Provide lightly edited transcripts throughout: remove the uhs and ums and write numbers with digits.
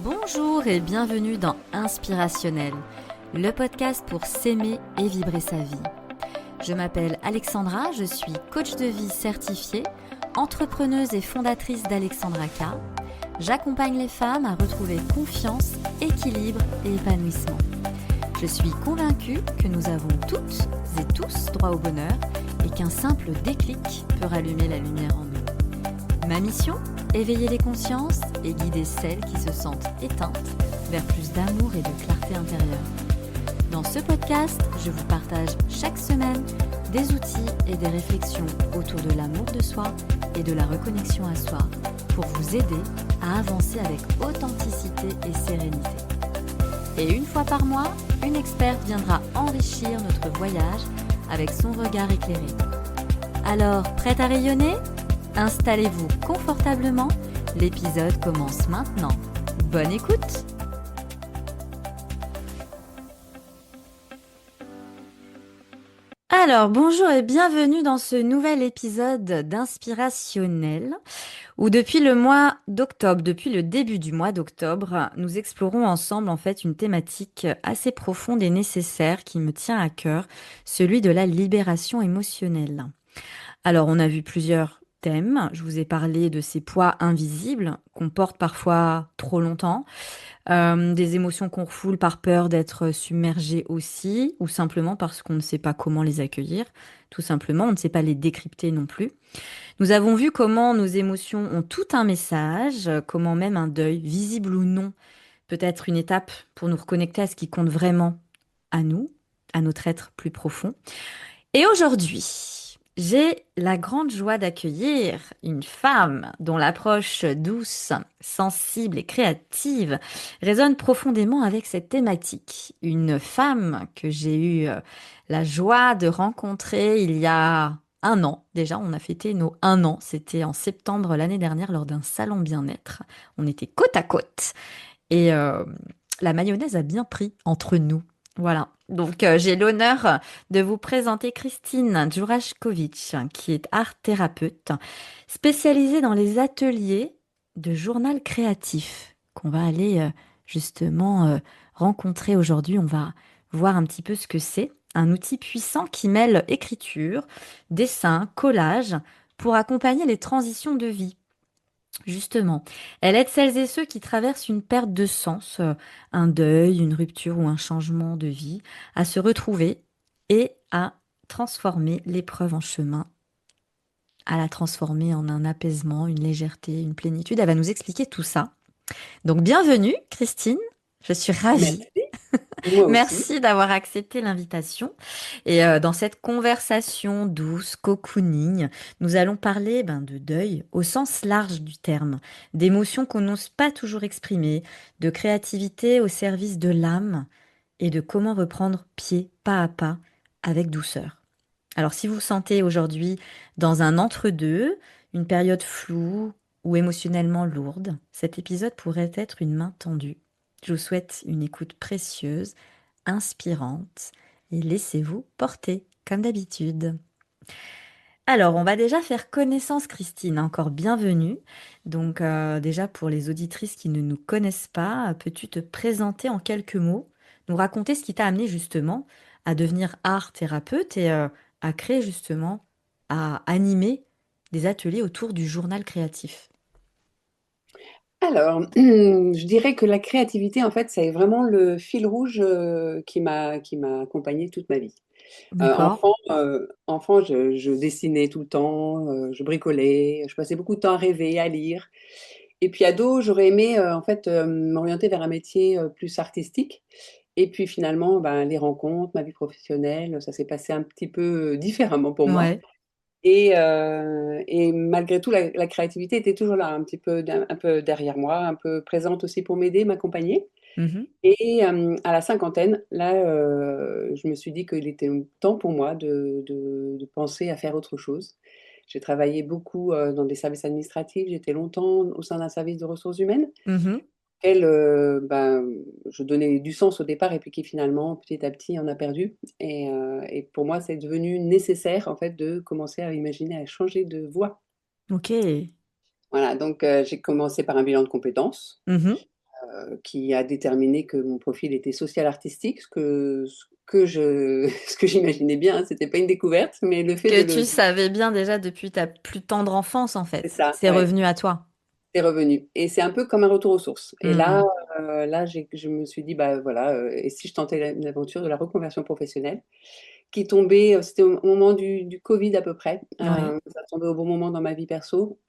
Bonjour et bienvenue dans Inspirationnel, le podcast pour s'aimer et vibrer sa vie. Je m'appelle Alexandra, je suis coach de vie certifiée, entrepreneuse et fondatrice d'Alexandra K. J'accompagne les femmes à retrouver confiance, équilibre et épanouissement. Je suis convaincue que nous avons toutes et tous droit au bonheur et qu'un simple déclic peut rallumer la lumière en nous. Ma mission ? Éveiller les consciences et guider celles qui se sentent éteintes vers plus d'amour et de clarté intérieure. Dans ce podcast, je vous partage chaque semaine des outils et des réflexions autour de l'amour de soi et de la reconnexion à soi pour vous aider à avancer avec authenticité et sérénité. Et une fois par mois, une experte viendra enrichir notre voyage avec son regard éclairé. Alors, prête à rayonner ? Installez-vous confortablement, l'épisode commence maintenant. Bonne écoute! Alors, bonjour et bienvenue dans ce nouvel épisode d'Inspirationnel, où depuis le mois d'octobre, depuis le début du mois d'octobre, nous explorons ensemble en fait une thématique assez profonde et nécessaire qui me tient à cœur, celui de la libération émotionnelle. Alors, on a vu plusieurs thèmes. Je vous ai parlé de ces poids invisibles qu'on porte parfois trop longtemps, des émotions qu'on refoule par peur d'être submergé aussi, ou simplement parce qu'on ne sait pas comment les accueillir. Tout simplement, on ne sait pas les décrypter non plus. Nous avons vu comment nos émotions ont tout un message, comment même un deuil, visible ou non, peut être une étape pour nous reconnecter à ce qui compte vraiment à nous, à notre être plus profond. Et aujourd'hui, j'ai la grande joie d'accueillir une femme dont l'approche douce, sensible et créative résonne profondément avec cette thématique. Une femme que j'ai eu la joie de rencontrer il y a un an. Déjà, on a fêté nos un an. C'était en septembre l'année dernière lors d'un salon bien-être. On était côte à côte. Et la mayonnaise a bien pris entre nous. Voilà. Donc, j'ai l'honneur de vous présenter Christine Djurashkovic, qui est art thérapeute, spécialisée dans les ateliers de journal créatif, qu'on va aller justement rencontrer aujourd'hui. On va voir un petit peu ce que c'est. Un outil puissant qui mêle écriture, dessin, collage, pour accompagner les transitions de vie. Justement, elle aide celles et ceux qui traversent une perte de sens, un deuil, une rupture ou un changement de vie, à se retrouver et à transformer l'épreuve en chemin, à la transformer en un apaisement, une légèreté, une plénitude. Elle va nous expliquer tout ça. Donc, bienvenue, Christine. Je suis ravie. Merci, moi aussi. Merci d'avoir accepté l'invitation. Et dans cette conversation douce, cocooning, nous allons parler de deuil au sens large du terme, d'émotions qu'on n'ose pas toujours exprimer, de créativité au service de l'âme et de comment reprendre pied pas à pas avec douceur. Alors si vous vous sentez aujourd'hui dans un entre-deux, une période floue ou émotionnellement lourde, cet épisode pourrait être une main tendue. Je vous souhaite une écoute précieuse, inspirante et laissez-vous porter comme d'habitude. Alors, on va déjà faire connaissance, Christine. Encore bienvenue. Donc, déjà pour les auditrices qui ne nous connaissent pas, peux-tu te présenter en quelques mots, nous raconter ce qui t'a amené justement à devenir art thérapeute et à créer justement, à animer des ateliers autour du journal créatif. Alors, je dirais que la créativité, en fait, c'est vraiment le fil rouge qui m'a accompagnée toute ma vie. D'accord? Enfant, je dessinais tout le temps, je bricolais, je passais beaucoup de temps à rêver, à lire. Et puis ado, j'aurais aimé, en fait, m'orienter vers un métier plus artistique. Et puis finalement, ben, les rencontres, ma vie professionnelle, ça s'est passé un petit peu différemment pour moi. Ouais. Et malgré tout, la créativité était toujours là, un petit peu, un peu derrière moi, un peu présente aussi pour m'aider, m'accompagner. Mhm. Et à la cinquantaine, là, je me suis dit qu'il était temps pour moi de penser à faire autre chose. J'ai travaillé beaucoup dans des services administratifs, j'étais longtemps au sein d'un service de ressources humaines Mhm. auquel, ben, je donnais du sens au départ et puis qui finalement, petit à petit, en a perdu. Et pour moi, c'est devenu nécessaire en fait de commencer à imaginer à changer de voie. Ok. Voilà, donc j'ai commencé par un bilan de compétences. Mhm. qui a déterminé que mon profil était social artistique, ce que j'imaginais bien, hein, c'était pas une découverte, mais le fait Que de tu le savais bien déjà depuis ta plus tendre enfance, en c'est fait. ça, C'est ouais, revenu à toi. c'est revenu et c'est un peu comme un retour aux sources et là, Hmm. je me suis dit: «Bah, voilà, et si je tentais l'aventure de la reconversion professionnelle?» qui tombait, c'était au moment du covid à peu près, Ouais. ça tombait au bon moment dans ma vie perso.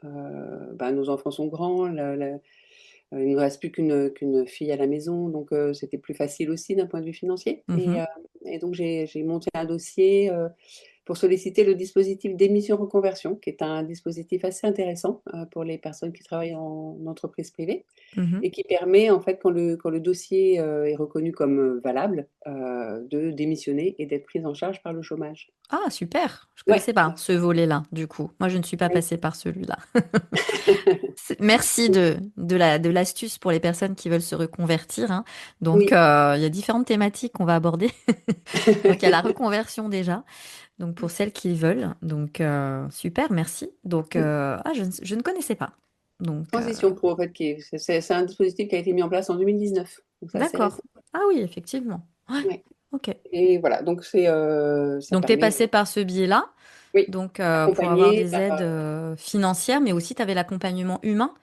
Bah, nos enfants sont grands, il ne nous reste plus qu'une fille à la maison, donc c'était plus facile aussi d'un point de vue financier Mhm. et donc j'ai monté un dossier, pour solliciter le dispositif d'émission reconversion, qui est un dispositif assez intéressant, pour les personnes qui travaillent en entreprise privée Mhm. et qui permet en fait quand le dossier, est reconnu comme, valable, de démissionner et d'être prise en charge par le chômage. Ah, super. Je Ouais, connaissais pas ce volet-là, du coup. Moi, je ne suis pas ouais. passée par celui-là. Merci de l'astuce pour les personnes qui veulent se reconvertir, hein. Donc, Oui. il y a différentes thématiques qu'on va aborder. Donc, il y a la reconversion déjà. Donc, pour celles qui veulent. Donc, super, merci. Donc, je ne connaissais pas. Donc, Transition pro en fait qui est c'est un dispositif qui a été mis en place en 2019, donc c'est assez récent. d'accord. Ah oui, effectivement. Ouais, Ouais ok. et voilà, donc ça Donc, tu es permet, passé par ce biais-là. oui, Donc, pour avoir accompagné des par, aides financières, mais aussi tu avais l'accompagnement humain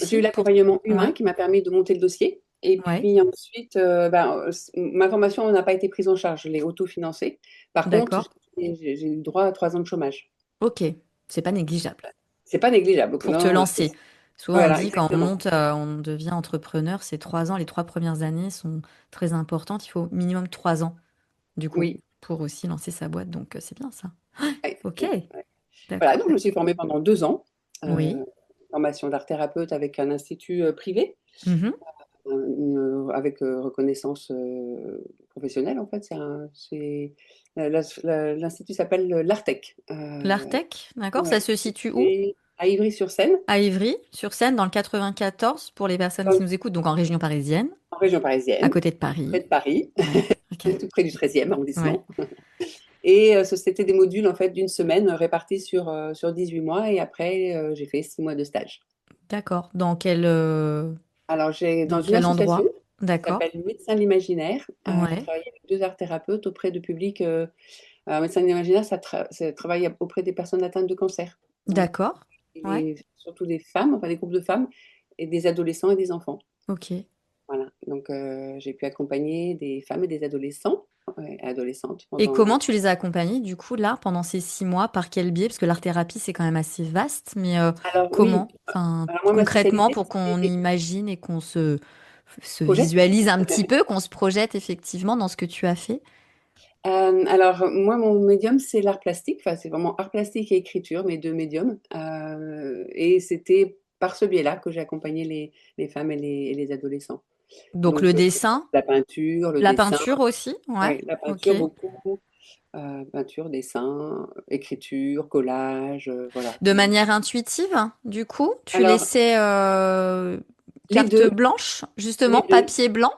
j'ai eu aussi pour... l'accompagnement humain Ouais, qui m'a permis de monter le dossier et ouais, puis ensuite, ma formation n'a pas été prise en charge, je l'ai autofinancée. Par contre, d'accord. j'ai eu droit à 3 ans de chômage. Ok, c'est pas négligeable. C'est pas négligeable, donc Pour te non, lancer. Souvent, on voilà, dit quand on exactement. monte, on devient entrepreneur, c'est 3 ans. Les 3 premières années sont très importantes. Il faut minimum 3 ans, du coup, Oui, pour aussi lancer sa boîte. Donc, c'est bien ça. ouais, Ok, ouais, ouais. Voilà, d'accord. donc je me suis formée pendant 2 ans, Oui. formation d'art thérapeute avec un institut, privé. Mhm. Avec, reconnaissance, professionnelle en fait, l'institut s'appelle, l'Artec, L'Artec, d'accord. Ça ouais, se situe où? situé à Ivry-sur-Seine, À Ivry, sur Seine, dans le 94, pour les personnes dans qui nous écoutent, donc en région parisienne, en région à parisienne, côté de près Paris. de Paris, Ouais, ok. tout près du 13e Ouais, arrondissement et c'était des modules en fait d'une semaine, répartis sur 18 mois et après, j'ai fait 6 mois de stage. d'accord. Alors j'ai Dans dans une quel association endroit? qui D'accord. s'appelle Médecins de l'Imaginaire, je Ouais, travaillais avec 2 art thérapeutes auprès de publics, Médecins de l'Imaginaire, ça travaille auprès des personnes atteintes de cancer, donc d'accord. Ouais, et surtout des femmes, enfin des groupes de femmes et des adolescents et des enfants. ok. Voilà, donc j'ai pu accompagner des femmes et des adolescents, ouais, adolescentes Et pendant comment tu les as accompagnés, du coup, là, pendant ces 6 mois? Par quel biais? Parce que l'art-thérapie, c'est quand même assez vaste, mais alors oui, comment? Enfin, alors moi ma concrètement, spécialité pour qu'on c'était imagine et qu'on se projet. visualise un petit peu, qu'on se projette effectivement dans ce que tu as fait. Alors moi mon médium c'est l'art plastique, enfin c'est vraiment art plastique et écriture, mes 2 médiums, et c'était par ce biais-là que j'ai accompagné les femmes et les adolescents. Donc, le Donc dessin, la peinture, le la dessin, peinture aussi, ouais, ouais, la ok. peinture beaucoup, peinture, dessin, écriture, collage, voilà. De manière intuitive, du coup, tu Alors laissais les carte 2, blanche, les justement, 2. papier blanc,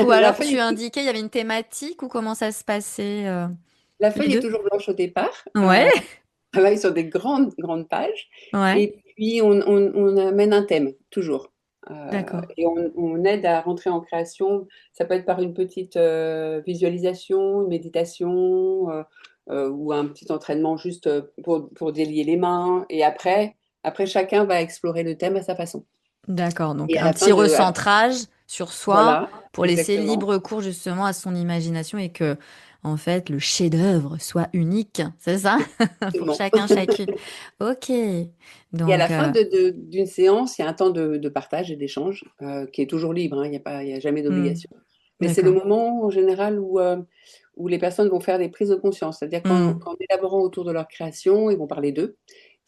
ou La alors feuille tu est indiquais, il y avait une thématique, ou comment ça se passait, la les feuille est deux? toujours blanche au départ, Ouais, on travaille sur des grandes, grandes pages ouais, et puis on amène un thème, toujours, d'accord. et on aide à rentrer en création. Ça peut être par une petite, visualisation, une méditation, ou un petit entraînement juste, pour délier les mains et après chacun va explorer le thème à sa façon D'accord, donc et à un la fin petit de recentrage sur soi voilà, pour laisser exactement, libre cours justement à son imagination et que, en fait, le chef-d'œuvre soit unique, c'est ça? Pour exactement. chacun, chacune. Ok, Et à la donc, fin d'une séance, il y a un temps de partage et d'échange, qui est toujours libre, hein, il y a jamais hmm, d'obligation. Mais c'est le d'accord. moment en général où les personnes vont faire des prises de conscience. C'est-à-dire Hmm. qu'en élaborant autour de leur création, ils vont parler d'eux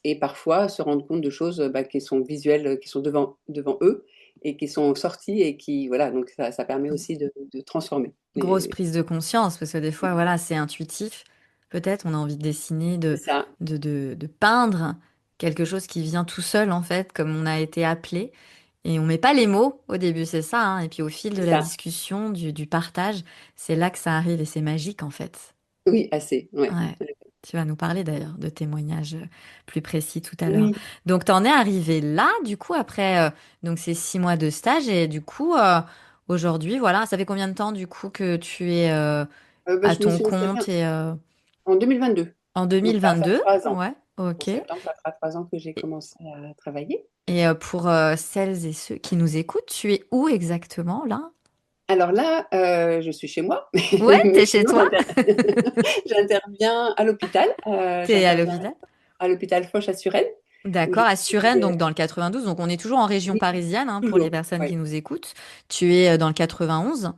et parfois se rendre compte de choses, bah, qui sont visuelles, qui sont devant eux et qui sont sorties et qui voilà, donc ça permet aussi de transformer. Grosse Et prise de conscience, parce que des fois, voilà, c'est intuitif. Peut-être on a envie de dessiner, c'est ça, de peindre quelque chose qui vient tout seul, en fait, comme on a été appelé. Et on met pas les mots au début, c'est ça, hein. Et puis au fil de c'est la ça. discussion, du partage, c'est là que ça arrive et c'est magique, en fait. Oui, assez, ouais. Ouais. Tu vas nous parler d'ailleurs de témoignages plus précis tout à l'heure. Oui, Donc, t'en es arrivé là, du coup, après donc ces 6 mois de stage, et du coup, aujourd'hui, voilà, ça fait combien de temps, du coup, que tu es bah, à je me ton suis installée compte et en 2022. en Donc ça va faire 2022? 3 ans. Ouais, En ok. septembre, ça fera 3 ans que j'ai Et, commencé à travailler. et pour celles et ceux qui nous écoutent, tu es où exactement là? Alors là, je suis chez moi, Ouais, mais t'es chez sinon toi? j'interviens à l'hôpital. T'es à J'interviens l'hôpital? à l'hôpital Foch-à-Suresnes, où je D'accord, à suis... Suresnes, donc dans le 92. Donc on est toujours en région oui, parisienne, hein, pour les toujours, personnes qui oui. nous écoutent. Tu es dans le 91.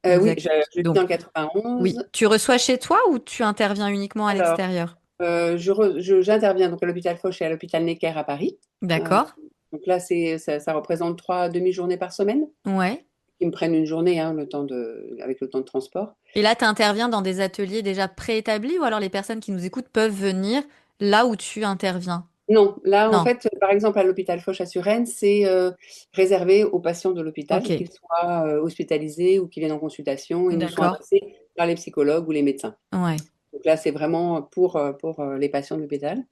Oui, Exact. je vis dans Donc le 91. oui, tu reçois chez toi ou tu interviens uniquement à Alors, l'extérieur? j'interviens donc à l'hôpital Foch et à l'hôpital Necker à Paris. Euh, D'accord. donc là, ça représente 3 demi-journées par semaine, Ouais. qui me prennent une journée, hein, avec le temps de transport. Et là, tu interviens dans des ateliers déjà préétablis ou alors les personnes qui nous écoutent peuvent venir là où tu interviens? Non, là, en Non. fait, par exemple, à l'hôpital Foch-à-Suresnes, c'est réservé aux patients de l'hôpital, Ok. qu'ils soient hospitalisés ou qui viennent en consultation et nous sont D'accord. adressés par les psychologues ou les médecins. Ouais. Donc là, c'est vraiment pour les patients de l'hôpital.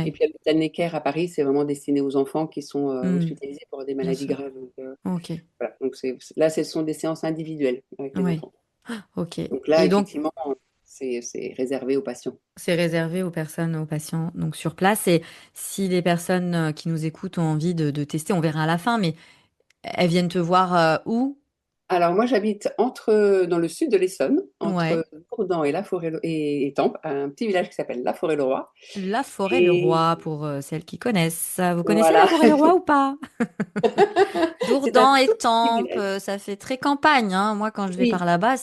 Et Ouais. puis à l'hôpital Necker à Paris, c'est vraiment destiné aux enfants qui sont Hmm, hospitalisés pour des bien maladies sûr. graves. Donc, Ok. voilà. Donc là, ce sont des séances individuelles avec les Oui. enfants. Ok. Donc là, Et donc, effectivement, c'est réservé aux patients. c'est réservé aux personnes, aux patients donc sur place. Et si les personnes qui nous écoutent ont envie de tester, on verra à la fin, mais elles viennent te voir où? Alors moi, j'habite dans le sud de l'Essonne, entre Ouais. Dourdan et Tampes, à un petit village qui s'appelle La Forêt-le-Roi. La Et Forêt-le-Roi, pour celles qui connaissent. Vous connaissez la voilà, Forêt-le-Roi ou pas? c'est un Dourdan et tout petit Tampes, village. ça fait très campagne, hein. Moi, quand je vais par Oui, là-bas,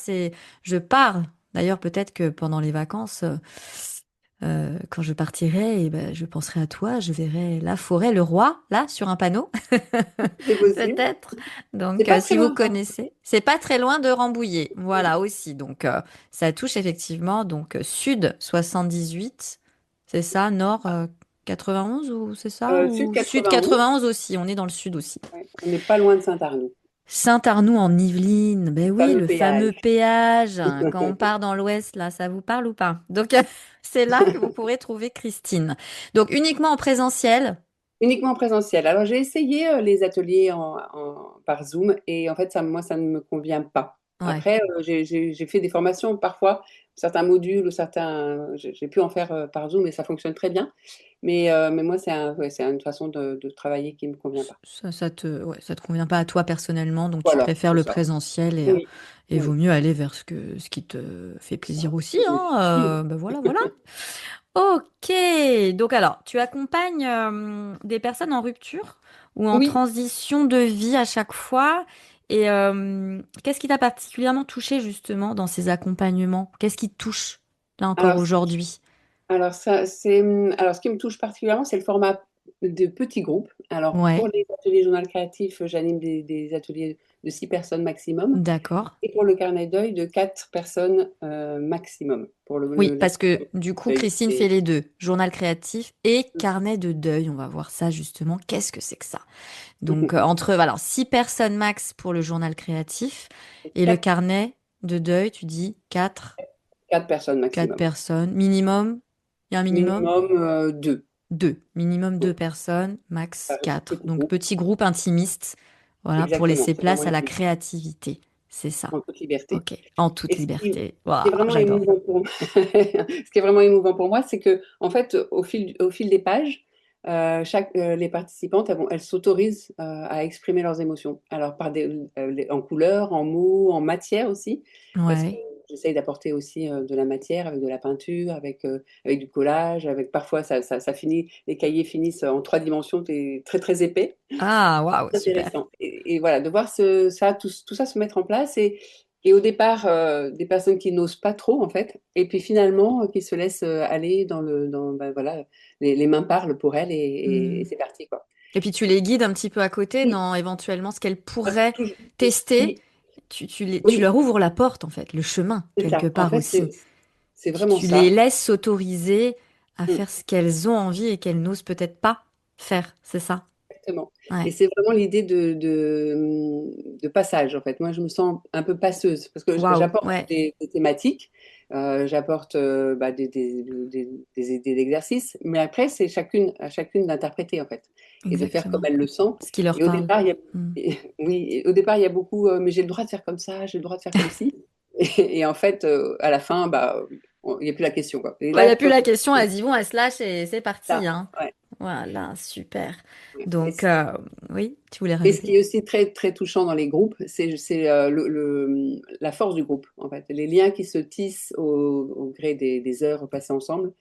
je pars. D'ailleurs, peut-être que pendant les vacances, quand je partirai, eh ben, je penserai à toi, je verrai la forêt, le roi, là, sur un panneau, c'est possible. peut-être. C'est Donc, pas très si vous loin de Tampes. connaissez, c'est pas très loin de Rambouillet, voilà aussi. Donc, ça touche effectivement donc sud 78, c'est ça, nord 91 ou c'est ça, Sud ou sud 91, 91 aussi. On est dans le sud aussi. ouais, on n'est pas loin de Saint-Arnoux, Saint-Arnoux en Yvelines, ben le oui, fameux le fameux péage. péage, hein, quand on part dans l'ouest, là, ça vous parle ou pas? Donc, c'est là que vous pourrez trouver Christine. Donc, uniquement en présentiel. Uniquement en présentiel. Alors j'ai essayé les ateliers par Zoom et en fait, moi, ça ne me convient pas. Ouais, Après, j'ai fait des formations parfois, certains modules ou j'ai pu en faire par Zoom et ça fonctionne très bien. Mais moi, ouais, c'est une façon de travailler qui ne me convient pas. ouais, ça te convient pas à toi personnellement, donc tu Voilà, préfères c'est le ça. présentiel Oui, et vaut oui, mieux aller vers ce qui te fait c'est ça. plaisir aussi, Je me hein. suis dit, Ben voilà, voilà. Ok, donc alors, tu accompagnes des personnes en rupture ou en oui, transition de vie à chaque fois. Et qu'est-ce qui t'a particulièrement touché justement dans ces accompagnements? Qu'est-ce qui te touche là encore alors aujourd'hui? ce qui me touche particulièrement, c'est le format de petits groupes. Alors, pour Ouais, les ateliers journal créatif, j'anime des ateliers de 6 personnes maximum. d'accord. Et pour le carnet deuil, de 4 personnes maximum. Pour Oui, la parce que du coup, deuil. Christine fait les deux, journal créatif et carnet de deuil. On va voir ça justement. Qu'est-ce que c'est que ça? Donc, entre, voilà, 6 personnes max pour le journal créatif et le Quatre, carnet de deuil, tu dis 4. 4 personnes 4 maximum. personnes. Minimum, il y a un minimum? Minimum 2 2. Minimum 2 personnes, max 4. petit Donc groupe. petit groupe intimiste, voilà, pour Exactement, laisser c'est vraiment place à la l'idée, créativité. C'est ça. en toute liberté. Ok. En toute Et ce qui liberté. est Waouh, vraiment j'adore. émouvant pour ce qui est vraiment émouvant pour moi, c'est que en fait, au fil des pages, les participantes, elles s'autorisent à exprimer leurs émotions. Alors en couleurs, en mots, en matière aussi, parce que Ouais. j'essaye d'apporter aussi de la matière avec de la peinture, avec du collage, avec parfois ça finit, les cahiers finissent en 3 dimensions, très très épais. Ah, waouh, super. Intéressant. Et voilà, de voir tout ça se mettre en place et au départ, des personnes qui n'osent pas trop, en fait, et puis finalement, qui se laissent aller ben voilà, les mains parlent pour elles et Hmm. c'est parti, quoi. Et puis tu les guides un petit peu à côté Oui, dans éventuellement ce qu'elles parce que pourraient tester. oui, Tu oui, leur ouvres la porte, en fait, le chemin, c'est quelque ça. En part fait, aussi. c'est Tu, vraiment tu les ça. laisses s'autoriser à Mm, faire ce qu'elles ont envie et qu'elles n'osent peut-être pas faire, c'est ça? exactement. Et Ouais. c'est vraiment l'idée de passage, en fait. Moi, je me sens un peu passeuse parce que Waouh, j'apporte ouais. des thématiques. J'apporte des idées d'exercice, mais après, c'est à chacune d'interpréter, en fait, et de faire comme Exactement. elle le sent. Ce qui leur Et au parle. départ, Mm. oui, et au départ, il y a beaucoup, mais j'ai le droit de faire comme ça, j'ai le droit de faire comme ci. Et en fait, à la fin, bah, il n'y a plus la question, quoi. Et Quand il n'y là, a plus quand la question, elle dit bon, elle se lâche et c'est ça, parti, hein. ouais, Voilà, super. ouais. Donc, oui, tu voulais Et ce rajouter? qui est aussi très, très touchant dans les groupes, c'est la force du groupe, en fait. Les liens qui se tissent au gré des heures passées ensemble,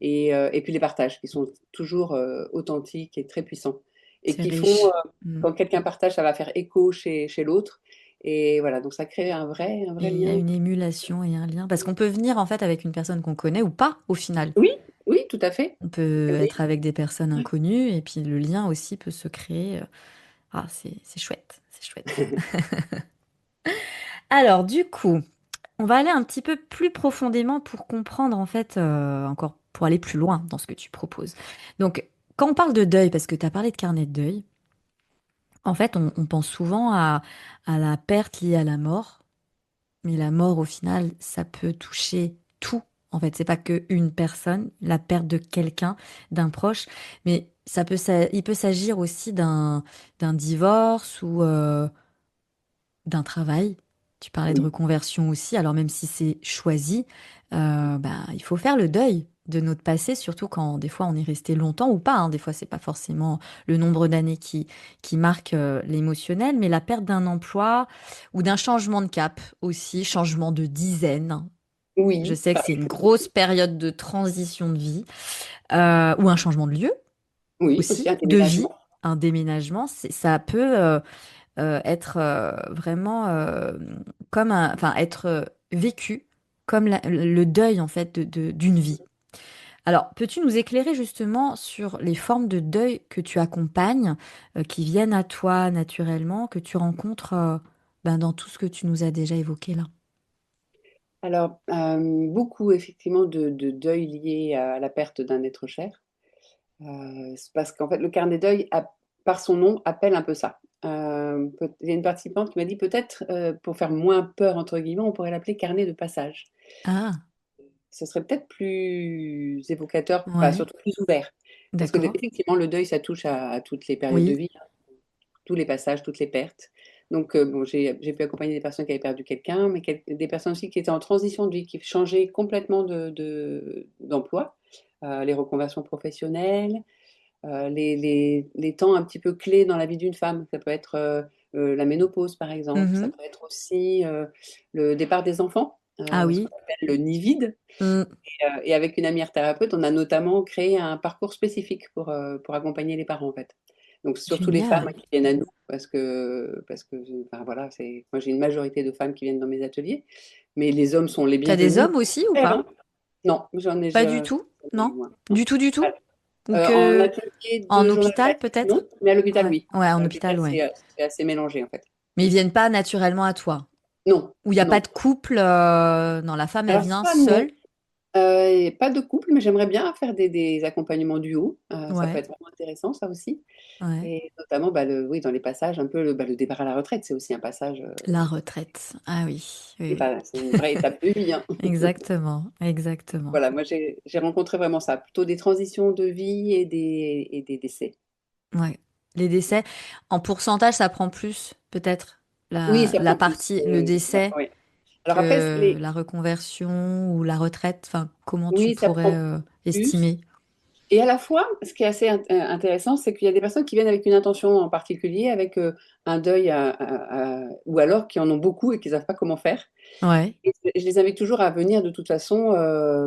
et puis les partages qui sont toujours authentiques et très puissants. Et C'est qui font, riche. Mm. quand quelqu'un partage, ça va faire écho chez l'autre. Et voilà, donc ça crée un Et vrai il y a lien. une émulation et un lien. Parce qu'on peut venir en fait avec une personne qu'on connaît ou pas au final. Oui, oui, tout à fait. On peut Oui. être avec des personnes inconnues et puis le lien aussi peut se créer. Ah, c'est chouette, c'est chouette. Alors, du coup, on va aller un petit peu plus profondément pour comprendre, en fait, encore pour aller plus loin dans ce que tu proposes. Donc, quand on parle de deuil, parce que tu as parlé de carnet de deuil, en fait, on pense souvent à la perte liée à la mort, mais la mort, au final, ça peut toucher tout. En fait, c'est pas que une personne, la perte de quelqu'un, d'un proche, mais il peut s'agir aussi d'un divorce ou d'un travail. Tu parlais de Oui, reconversion aussi, alors même si c'est choisi, bah, il faut faire le deuil de notre passé, surtout quand des fois on est resté longtemps ou pas, hein. Des fois, c'est pas forcément le nombre d'années qui marque l'émotionnel, mais la perte d'un emploi ou d'un changement de cap aussi, changement de dizaine. Je oui, sais que c'est une grosse période de transition de vie, ou un changement de lieu oui, aussi aussi, un de vie, déménagement. un déménagement, ça peut être vraiment enfin être vécu comme le deuil en fait d'une vie. Alors, peux-tu nous éclairer justement sur les formes de deuil que tu accompagnes, qui viennent à toi naturellement, que tu rencontres ben, dans tout ce que tu nous as déjà évoqué là? Alors, beaucoup effectivement de deuil lié à la perte d'un être cher. C'est parce qu'en fait, le carnet deuil, par son nom, appelle un peu ça. Il y a une participante qui m'a dit peut-être, pour faire moins peur, entre guillemets, on pourrait l'appeler carnet de passage. Ah, Ce serait peut-être plus évocateur, enfin ouais, surtout plus ouvert. Parce que d'accord. effectivement, le deuil, ça touche à toutes les périodes de Oui. vie, hein, tous les passages, toutes les pertes. Donc, bon, j'ai pu accompagner des personnes qui avaient perdu quelqu'un, mais des personnes aussi qui étaient en transition de vie, qui changeaient complètement d'emploi, les reconversions professionnelles, les temps un petit peu clés dans la vie d'une femme. Ça peut être la ménopause, par exemple. Ça Mhm. peut être aussi le départ des enfants, Ah ce qu'on oui. appelle le nid vide. Mm. Et avec une amie thérapeute, on a notamment créé un parcours spécifique pour accompagner les parents, en fait. Donc, surtout les femmes Génial. qui viennent à nous, parce que enfin, voilà, moi j'ai une majorité de femmes qui viennent dans mes ateliers, mais les hommes sont les T'as des bienvenus. hommes aussi ou Hein. pas? Non, j'en ai Pas du jamais tout? eu, Non? moi. Non. Du tout, du tout? Ou En que atelier en de hôpital journal-baptiste, non, peut-être? mais à l'hôpital, Ouais, oui. ouais, en À hôpital, l'hôpital, ouais. c'est assez mélangé, en fait. Mais ils viennent pas naturellement à toi. Non, Ou il n'y a pas non. de couple, non, la femme, elle Alors vient ça, non. seule. Et pas de couple, mais j'aimerais bien faire des accompagnements duo. Ça peut Ouais, être vraiment intéressant, ça aussi. ouais. Et notamment, bah, oui, dans les passages, un peu le départ à la retraite, c'est aussi un passage. La retraite. Ah oui, oui, oui. C'est une vraie étape de vie, hein. Exactement, exactement. Voilà, moi j'ai rencontré vraiment ça, plutôt des transitions de vie et des décès. Ouais. Les décès, en pourcentage, ça prend plus, peut-être, Oui, ça la prend plus. partie, le décès Oui. Alors après, que la reconversion ou la retraite. Enfin, comment tu oui, ça pourrais prend plus. estimer? Et à la fois, ce qui est assez intéressant, c'est qu'il y a des personnes qui viennent avec une intention en particulier, avec un deuil, ou alors qui en ont beaucoup et qui ne savent pas comment faire. Ouais. Et je les invite toujours à venir de toute façon,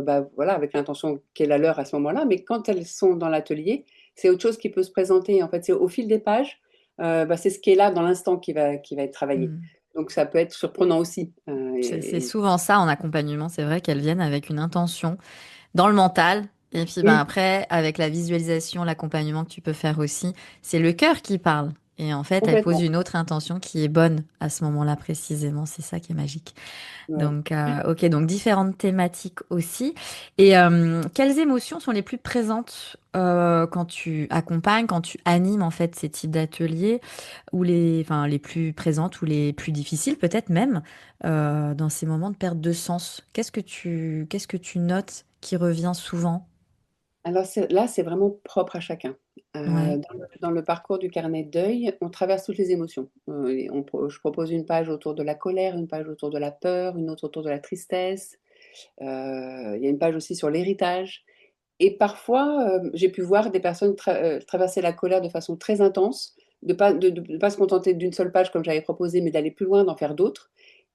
bah, voilà, avec l'intention qui est la leur à ce moment-là. Mais quand elles sont dans l'atelier, c'est autre chose qui peut se présenter. En fait, c'est au fil des pages, bah, c'est ce qui est là dans l'instant qui va être travaillé. Hmm. Donc ça peut être surprenant aussi. C'est souvent ça en accompagnement, c'est vrai qu'elles viennent avec une intention dans le mental. Et puis ben Oui, après, avec la visualisation, l'accompagnement que tu peux faire aussi, c'est le cœur qui parle. Et en fait, elle pose Complètement. une autre intention qui est bonne à ce moment-là précisément. C'est ça qui est magique. Ouais. Donc, ok, donc différentes thématiques aussi. Et quelles émotions sont les plus présentes quand tu accompagnes, quand tu animes en fait ces types d'ateliers, ou enfin, les plus présentes ou les plus difficiles peut-être même dans ces moments de perte de sens? Qu'est-ce que tu notes qui revient souvent? Alors là, c'est vraiment propre à chacun. Ouais, Dans le parcours du carnet de deuil, on traverse toutes les émotions. Et je propose une page autour de la colère, une page autour de la peur, une autre autour de la tristesse. Il y a une page aussi sur l'héritage. Et parfois, j'ai pu voir des personnes traverser la colère de façon très intense, de pas se contenter d'une seule page comme j'avais proposé, mais d'aller plus loin, d'en faire d'autres.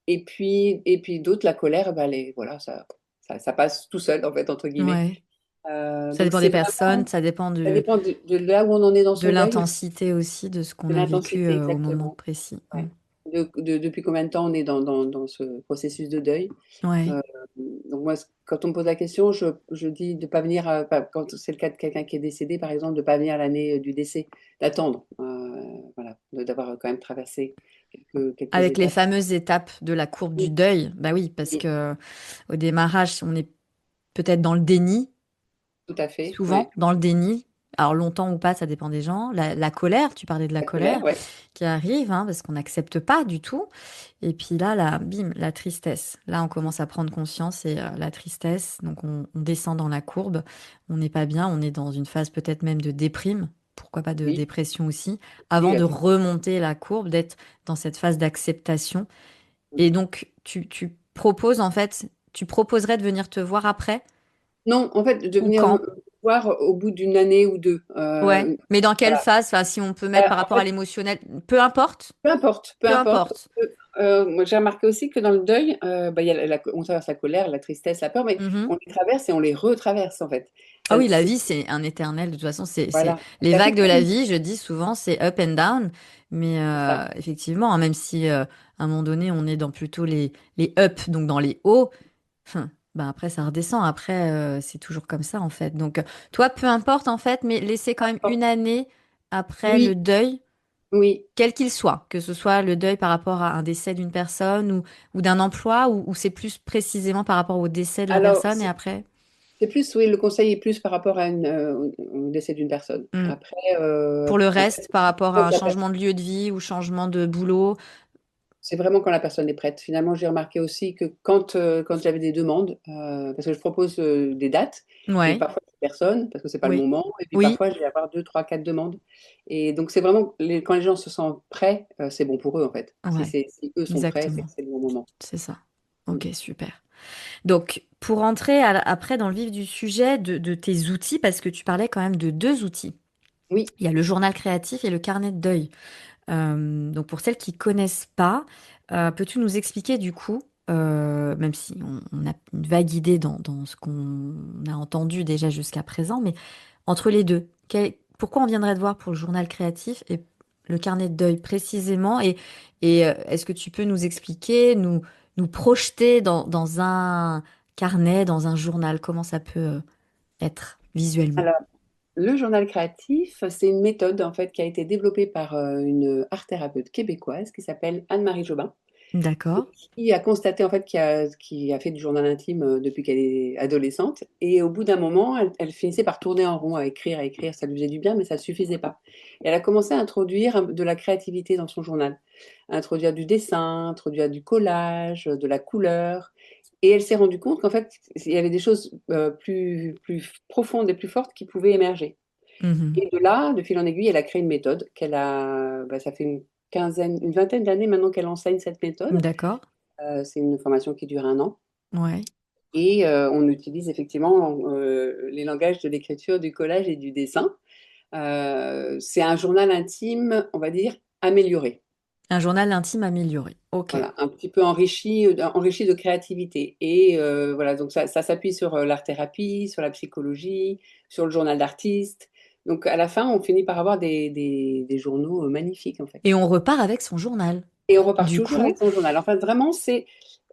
Et puis d'autres, la colère, bah, voilà, ça passe tout seul, en fait, entre guillemets. ouais. Ça Donc dépend des c'est personnes, vraiment, ça dépend ça dépend de là où on en est dans de son deuil, l'intensité aussi de ce qu'on de a vécu l'intensité au moment exactement. précis. Mm. Ouais. Depuis combien de temps on est dans ce processus de deuil. Ouais. Euh, donc moi, quand on me pose la question, je dis de pas venir, quand c'est le cas de quelqu'un qui est décédé, par exemple, de pas venir l'année du décès, d'attendre, voilà, d'avoir quand même traversé quelques Avec les étapes. fameuses étapes de la courbe du Oui, deuil, bah oui, parce oui, que au démarrage, on est peut-être dans le déni, tout à fait, souvent ouais. dans le déni. Alors longtemps ou pas, ça dépend des gens. La colère, tu parlais de la La colère, colère ouais. qui arrive, hein, parce qu'on n'accepte pas du tout. Et puis là, bim, la tristesse. Là, on commence à prendre conscience et la tristesse. Donc on descend dans la courbe. On n'est pas bien. On est dans une phase peut-être même de déprime. Pourquoi pas de Oui, dépression aussi. oui, Avant de absolument. remonter la courbe, d'être dans cette phase d'acceptation. Et donc, tu proposes en fait, tu proposerais de venir te voir après Non, en fait, de ou venir me quand? voir au bout d'une année ou deux. Ouais. Mais dans quelle Voilà. phase? Enfin, si on peut mettre par En rapport à fait, l'émotionnel, peu importe. peu importe, peu Peu importe. importe. Moi, j'ai remarqué aussi que dans le deuil, bah, il y a on traverse la colère, la tristesse, la peur, mais Mhm. on les traverse et on les retraverse, en fait. Ah Ça, oui, la vie, c'est un éternel. De toute façon, c'est voilà. les C'est assez vagues de la fluide, vie, je dis souvent, c'est up and down. Mais c'est ça. effectivement, hein, même si à un moment donné, on est dans plutôt les up, donc dans les hauts, bah après, ça redescend. Après, c'est toujours comme ça, en fait. Donc, toi, peu importe, en fait, mais laisser quand même une année après le Oui, deuil, oui. quel qu'il soit, que ce soit le deuil par rapport à un décès d'une personne ou d'un emploi, ou c'est plus précisément par rapport au décès de la Alors, personne et après. c'est plus, oui, le conseil est plus par rapport au décès d'une personne. Hmm. Après, Pour le après, reste, par rapport à quand un la personne- changement de lieu de vie ou changement de boulot. c'est vraiment quand la personne est prête. Finalement, j'ai remarqué aussi que quand j'avais des demandes, parce que je propose des dates, et Ouais, parfois c'est personne, parce que c'est pas le oui, moment, et puis oui, parfois je vais avoir deux, trois, quatre demandes. Et donc c'est vraiment quand les gens se sentent prêts, c'est bon pour eux en fait. ouais, Si eux sont prêts, c'est exactement. que c'est le bon moment. C'est ça. Mm. Ok, super. Donc, pour entrer après dans le vif du sujet de tes outils, parce que tu parlais quand même de deux outils. Oui. Il y a le journal créatif et le carnet de deuil. Donc pour celles qui connaissent pas, peux-tu nous expliquer du coup, même si on a une vague idée dans ce qu'on a entendu déjà jusqu'à présent, mais entre les deux, pourquoi on viendrait te voir pour le journal créatif et le carnet de deuil précisément? Et est-ce que tu peux nous expliquer, nous projeter dans un carnet, dans un journal, comment ça peut être visuellement? Alors, le journal créatif, c'est une méthode en fait qui a été développée par une art thérapeute québécoise qui s'appelle Anne-Marie Jobin. Et D'accord. qui a constaté en fait qui a fait du journal intime depuis qu'elle est adolescente. Et au bout d'un moment, elle finissait par tourner en rond à écrire, ça lui faisait du bien, mais ça ne suffisait pas. Et elle a commencé à introduire de la créativité dans son journal, à introduire du dessin, introduire du collage, de la couleur. Et elle s'est rendue compte qu'en fait, il y avait des choses plus profondes et plus fortes qui pouvaient émerger. Mhm. Et de là, de fil en aiguille, elle a créé une méthode ça fait une vingtaine d'années maintenant qu'elle enseigne cette méthode. D'accord. C'est une formation qui dure un an Ouais. et on utilise effectivement les langages de l'écriture, du collage et du dessin. C'est un journal intime, on va dire, amélioré. Un journal intime amélioré. Ok. Voilà, un petit peu enrichi de créativité. Et voilà, donc ça s'appuie sur l'art-thérapie, sur la psychologie, sur le journal d'artiste. Donc à la fin, on finit par avoir des journaux magnifiques en fait. Et on repart avec son journal. Et on repart Du toujours coup, avec son journal. Enfin, vraiment,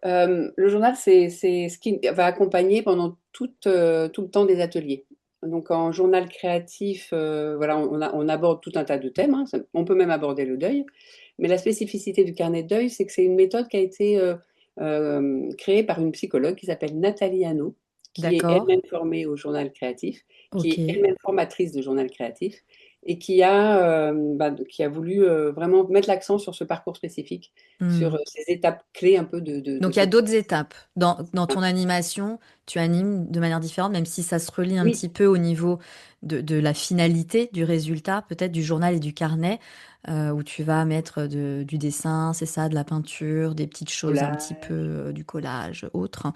le journal, c'est ce qui va accompagner pendant tout le temps des ateliers. Donc en journal créatif, voilà, on aborde tout un tas de thèmes, hein. On peut même aborder le deuil. Mais la spécificité du carnet de deuil, c'est que c'est une méthode qui a été créée par une psychologue qui s'appelle Nathalie Hanot, qui est D'accord. elle-même formée au journal créatif, qui est Ok. elle-même formatrice de journal créatif, et qui a voulu vraiment mettre l'accent sur ce parcours spécifique, sur Hmm. ces étapes clés un peu de Donc, il y a cette... d'autres étapes. Dans ton animation, tu animes de manière différente, même si ça se relie un Oui, petit peu au niveau de la finalité, du résultat, peut-être du journal et du carnet, où tu vas mettre du dessin, c'est ça, de la peinture, des petites choses un petit peu, collage. du collage, autre,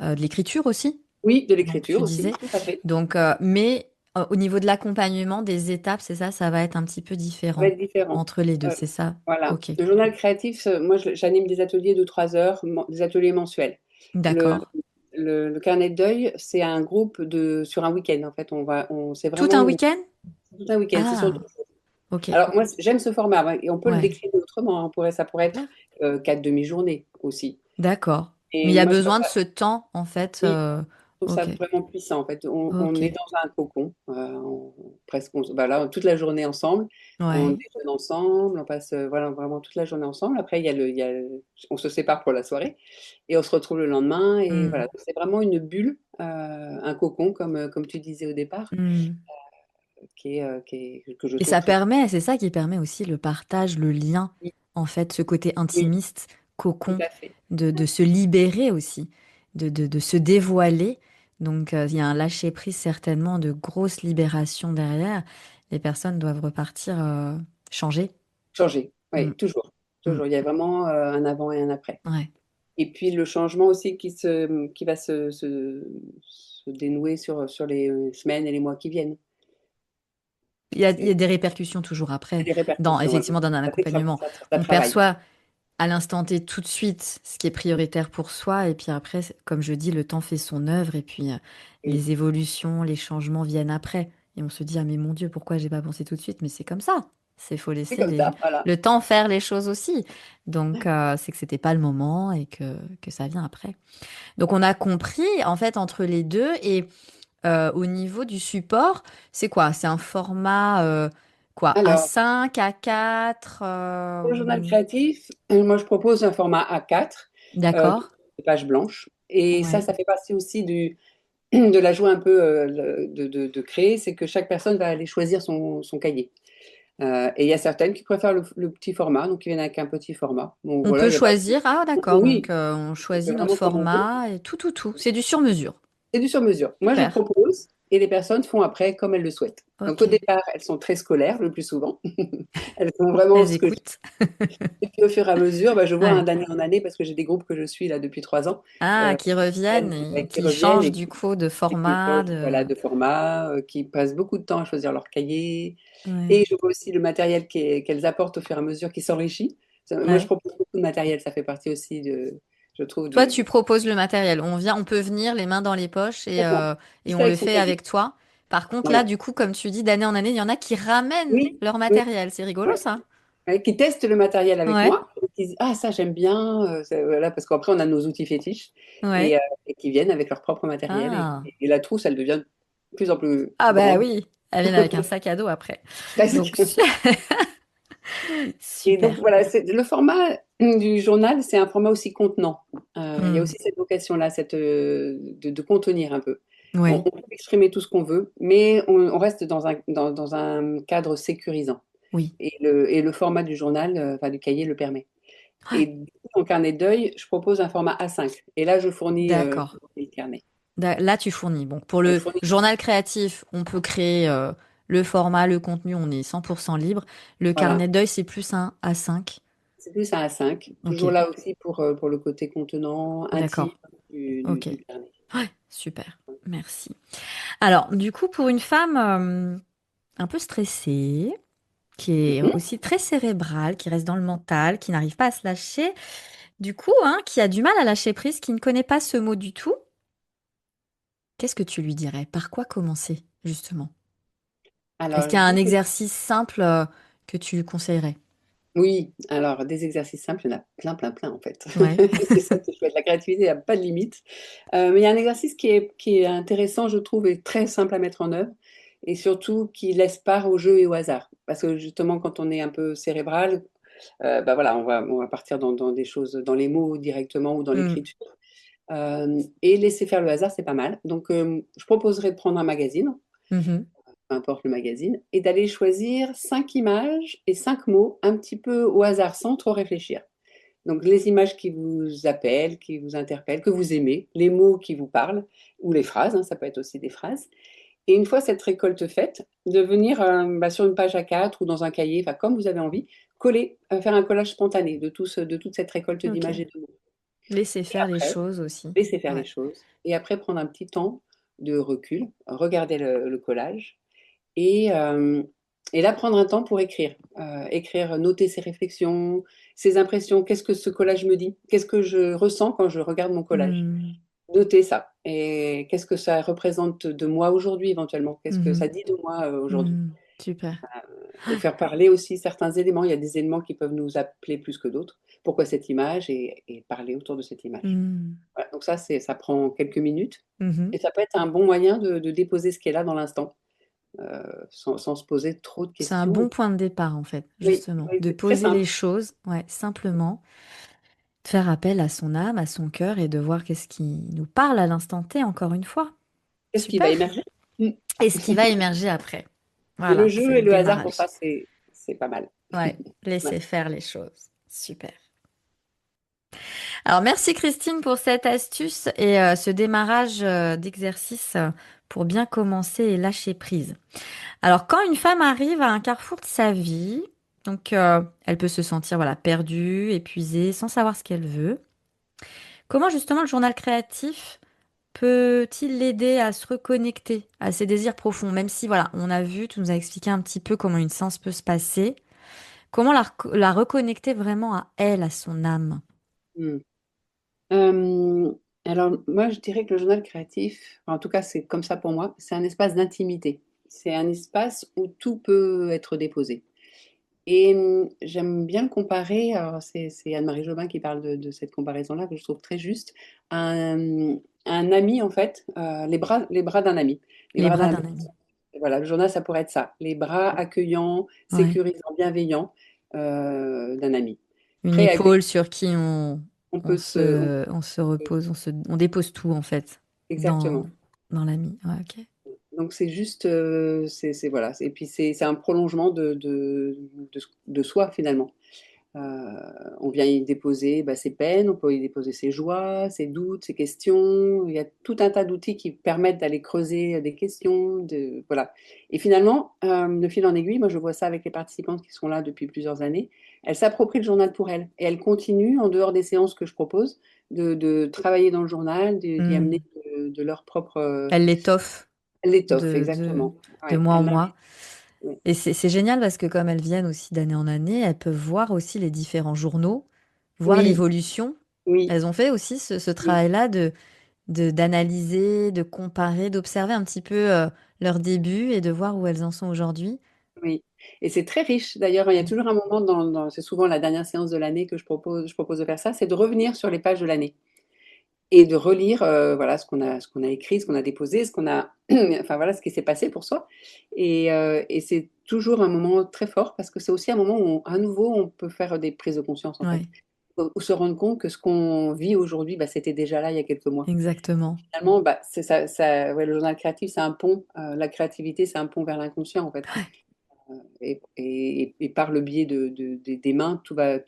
de l'écriture aussi, Oui, de donc l'écriture tu aussi, disais. tout à fait. Donc, mais au niveau de l'accompagnement des étapes, c'est ça, ça va être un petit peu Ça va différent être différent. entre les deux, Euh, c'est ça? voilà. Ok. Le journal créatif, moi, j'anime des ateliers de 3 heures, des ateliers mensuels. Le, D'accord. le carnet de deuil, c'est un groupe sur un week-end. En fait, c'est Tout vraiment un week-end? tout un week-end. C'est sur Ah, 2 jours. ok. Alors, moi, j'aime ce format, ouais, et on peut le Ouais. décliner autrement, hein. Ça pourrait être D'ac- 4 demi-journées aussi. D'accord. Mais Et il y a moi, besoin de ce temps, en fait. oui, je trouve ça Ok. vraiment puissant. En fait, on est Ok. dans un cocon, presque, là, toute la journée ensemble. On Ouais. déjeune ensemble, on passe voilà, vraiment toute la journée ensemble. Après, on se sépare pour la soirée et on se retrouve le lendemain. Et Hmm. voilà, c'est vraiment une bulle, un cocon, comme tu disais au départ, Hmm. que je Et trouve ça très permet, c'est ça qui permet aussi le partage, le lien, oui, en fait, ce côté oui, intimiste, tout cocon, à fait. de se libérer aussi, de se dévoiler. Donc, il y a un lâcher-prise certainement, de grosse libération derrière. Les personnes doivent repartir, changer. Changer, Hmm. oui, toujours. Hmm. Toujours. Il y a vraiment un avant et un après. Ouais. Et puis le changement aussi qui va se dénouer sur les semaines et les mois qui viennent. Il y a C'est des répercussions toujours après, des répercussions, ouais. effectivement, dans un Ça fait que accompagnement. ça On travaille. perçoit à l'instant T tout de suite ce qui est prioritaire pour soi, et puis après, comme je dis, le temps fait son œuvre, et puis Oui, les évolutions, les changements viennent après. Et on se dit, ah mais mon Dieu, pourquoi j'ai pas pensé tout de suite? Mais c'est comme ça. Faut c'est laisser comme ça, voilà. le temps faire les choses aussi. Donc, c'est que c'était pas le moment et que ça vient après. Donc, on a compris, en fait, entre les deux. Et au niveau du support, c'est quoi? C'est un format quoi? Alors, A5, A4 pour le journal créatif, moi je propose un format A4, D'accord. toutes les pages blanches. Et ça, Ouais. ça fait partie aussi de la joie un peu de créer, c'est que chaque personne va aller choisir son cahier. Et il y a certaines qui préfèrent le petit format, donc qui viennent avec un petit format. Donc On voilà, peut il y a pas... choisir. Ah, d'accord. Donc, Oui, on on fait choisit notre vraiment comme on veut. format et tout, tout, tout. C'est du sur-mesure. C'est du sur-mesure. Moi, je Super. propose et les personnes font après comme elles le souhaitent. Donc Ok. au départ, elles sont très scolaires le plus souvent. Elles font vraiment Elles ce que je... écoutent. Et puis au fur et à mesure, bah, je vois Ouais. d'année en année, parce que j'ai des groupes que je suis là depuis 3 ans, Ah, qui reviennent et qui qui reviennent changent du coup de et qui format, changent, de... voilà, de format, qui passent beaucoup de temps à choisir leur cahier. Ouais. Et je vois aussi le matériel qu'elles apportent au fur et à mesure qui s'enrichit. Moi, je Ouais. propose beaucoup de matériel. Ça fait partie aussi je trouve, Toi, tu proposes le matériel. On peut venir les mains dans les poches complètement. et Juste on le avec son fait cahier. avec toi. Par contre, là, Voilà. du coup, comme tu dis, d'année en année, il y en a qui ramènent Oui, leur oui, matériel. C'est rigolo, ouais. ça. Ouais, qui testent le matériel avec Ouais. moi, et qui disent ah ça j'aime bien, voilà, parce qu'après on a nos outils fétiches et, Ouais. qui viennent avec leur propre matériel Ah. et la trousse elle devient de plus en plus Ah bah grande. oui. Elles viennent avec un sac à dos après. Donc, Presque. Et donc super. voilà, le format du journal, c'est un format aussi contenant. Il y a Hmm. aussi cette vocation-là, de contenir un peu. On Oui. peut exprimer tout ce qu'on veut, mais on reste dans un cadre sécurisant. Oui. Et le format du journal, enfin du cahier, le permet. Et Ouais. du coup, en carnet de deuil, je propose un format A5. Et là, je D'accord. fournis le carnet. Là, tu fournis. Bon, pour Je le fournis, journal créatif, on peut créer le format, le contenu, on est 100% libre. Le voilà. carnet d'œil, c'est plus un A5. C'est plus un A5. Ok, Toujours là aussi pour le côté contenant, intime d'accord. du, du- Ok. du carnet. Ouais, super. Merci. Alors, du coup, pour une femme un peu stressée, qui est Mhm. aussi très cérébrale, qui reste dans le mental, qui n'arrive pas à se lâcher, du coup, hein, qui a du mal à lâcher prise, qui ne connaît pas ce mot du tout, qu'est-ce que tu lui dirais? Par quoi commencer, justement? Est-ce Alors, qu'il y a je un dis que exercice simple que tu lui conseillerais? Oui, alors des exercices simples, il y en a plein, plein, plein en fait. Ouais. C'est ça qui est chouette. La créativité, il y a pas de limite. Mais il y a un exercice qui est intéressant, je trouve, et très simple à mettre en œuvre et surtout qui laisse part au jeu et au hasard. Parce que justement, quand on est un peu cérébral, bah, voilà, on va partir dans des choses, dans les mots directement ou dans Mm. l'écriture. Et laisser faire le hasard, c'est pas mal. Donc, je proposerais de prendre un magazine, Mhm. peu importe le magazine, et d'aller choisir 5 images et 5 mots un petit peu au hasard, sans trop réfléchir. Donc, les images qui vous appellent, qui vous interpellent, que vous aimez, les mots qui vous parlent, ou les phrases, hein, ça peut être aussi des phrases. Et une fois cette récolte faite, de venir bah, sur une page A4 ou dans un cahier, enfin, comme vous avez envie, coller, faire un collage spontané de toute cette récolte Ok. d'images et de mots. Laisser Et faire les après, choses aussi. laisser faire les Ouais. choses. Et après, prendre un petit temps de recul, regarder le collage et et là, prendre un temps pour écrire. Écrire, noter ses réflexions, ses impressions. Qu'est-ce que ce collage me dit? Qu'est-ce que je ressens quand je regarde mon collage? Mm. Noter ça. Et qu'est-ce que ça représente de moi aujourd'hui, éventuellement? Qu'est-ce que Mhm. ça dit de moi aujourd'hui? Mm. Super. Et faire parler aussi certains éléments. Il y a des éléments qui peuvent nous appeler plus que d'autres. Pourquoi cette image? Et parler autour de cette image. Mm. Voilà, donc ça prend quelques minutes et Mhm. ça peut être un bon moyen de déposer ce qui est là dans l'instant, sans se poser trop de C'est un questions. bon point de départ, en fait, Oui, justement, oui, de c'est très poser les simple. choses, ouais, simplement, de faire appel à son âme, à son cœur et de voir qu'est-ce qui nous parle à l'instant T, encore une fois. Qu'est-ce qui va Super. émerger? Mmh. Et ce qui va émerger après. Et le Voilà, jeu c'est et le le hasard pour démarrage. ça, c'est pas mal. Ouais, Ouais. laisser faire les choses. Super. Alors, merci Christine pour cette astuce et ce démarrage d'exercice pour bien commencer et lâcher prise. Alors, quand une femme arrive à un carrefour de sa vie, donc elle peut se sentir voilà perdue, épuisée, sans savoir ce qu'elle veut. Comment justement le journal créatif peut-il l'aider à se reconnecter à ses désirs profonds, même si voilà, on a vu, tu nous as expliqué un petit peu comment une séance peut se passer. Comment la reconnecter vraiment à elle, à son âme? Mmh. Hem, alors moi, je dirais que le journal créatif, enfin, en tout cas, c'est comme ça pour moi, c'est un espace d'intimité. C'est un espace où tout peut être déposé. Et j'aime bien le comparer, alors c'est Anne-Marie Jobin qui parle de cette comparaison-là que je trouve très juste, à un ami en fait, les bras d'un ami. Les Les bras bras d'un d'un ami. ami. Voilà, le journal ça pourrait être ça, les bras accueillants, Ouais. sécurisants, bienveillants, d'un ami. Une Prêt à accueillir, épaule sur qui on peut se on se peut repose, on dépose tout en fait dans, exactement. dans l'ami. Ouais, ok. Donc c'est juste, c'est voilà, et puis c'est un prolongement de soi finalement. Heu, on vient y déposer, bah, ses peines, on peut y déposer ses joies, ses doutes, ses questions. Il y a tout un tas d'outils qui permettent d'aller creuser, des questions, voilà. Et finalement, de fil en aiguille, moi je vois ça avec les participantes qui sont là depuis plusieurs années, elles s'approprient le journal pour elles et elles continuent en dehors des séances que je propose de travailler dans le journal, d'y Hmm. amener de leur propre, Elle l'étoffe l'étoffe de, de, exactement. de Ouais, mois en elles mois. l'investissent, oui. Et c'est génial parce que comme elles viennent aussi d'année en année, elles peuvent voir aussi les différents journaux, voir Oui, l'évolution. oui, Elles ont fait aussi ce oui, travail-là d'analyser, de comparer, d'observer un petit peu leur début et de voir où elles en sont aujourd'hui. oui, et c'est très riche. D'ailleurs, il y a toujours un moment c'est souvent la dernière séance de l'année que je propose de faire ça, c'est de revenir sur les pages de l'année et de relire, voilà, ce qu'on a écrit, ce qu'on a déposé, ce qu'on a enfin voilà, ce qui s'est passé pour soi et c'est toujours un moment très fort parce que c'est aussi un moment où à nouveau, on peut faire des prises de conscience, en fait, Ouais, ou se rendre compte que ce qu'on vit aujourd'hui, bah, c'était déjà là il y a quelques mois. exactement. Finalement, bah, c'est ça ouais, le journal créatif, c'est un pont, la créativité, c'est un pont vers l'inconscient, en fait. Et par le biais des mains, tout va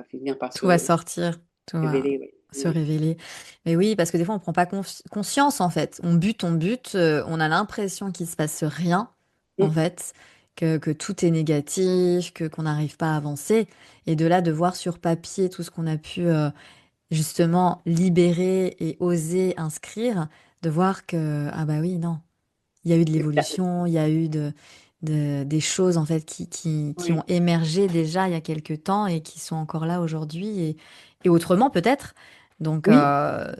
finir par Tout va se sortir, tout va révéler, oui. se Oui, révéler. Mais oui, parce que des fois, on prend pas conscience, en fait. On bute, on a l'impression qu'il se passe rien, en oui. fait, que tout est négatif, qu'on n'arrive pas à avancer. Et de là, de voir sur papier tout ce qu'on a pu justement libérer et oser inscrire, de voir que, ah bah oui, non, il y a eu de Mm. l'évolution, il y a eu des choses en fait qui ont Oui, émergé déjà il y a quelque temps et qui sont encore là aujourd'hui et autrement peut-être. Donc oui,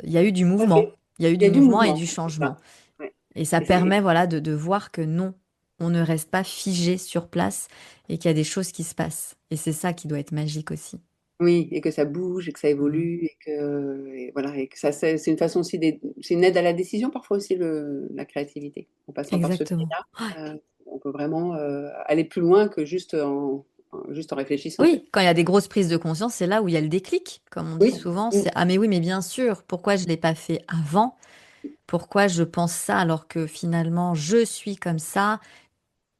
il y a eu du tout à fait. mouvement, il y a eu Il y du a du mouvement et mouvement, du c'est changement. ça. Ouais. Et ça Et c'est permet voilà de voir que non, on ne reste pas figé sur place et qu'il y a des choses qui se passent. Et c'est ça qui doit être magique aussi. Oui, et que ça bouge, et que ça Mm. évolue, et voilà, et que ça, c'est une façon aussi c'est une aide à la décision parfois aussi la créativité. En passant par ce Exactement. biais-là, on peut vraiment aller plus loin que juste en réfléchissant en Oui, fait. quand il y a des grosses prises de conscience, c'est là où il y a le déclic, comme on dit Oui, souvent. mm, C'est ah mais oui, mais bien sûr, pourquoi je l'ai pas fait avant? Pourquoi je pense ça alors que finalement je suis comme ça?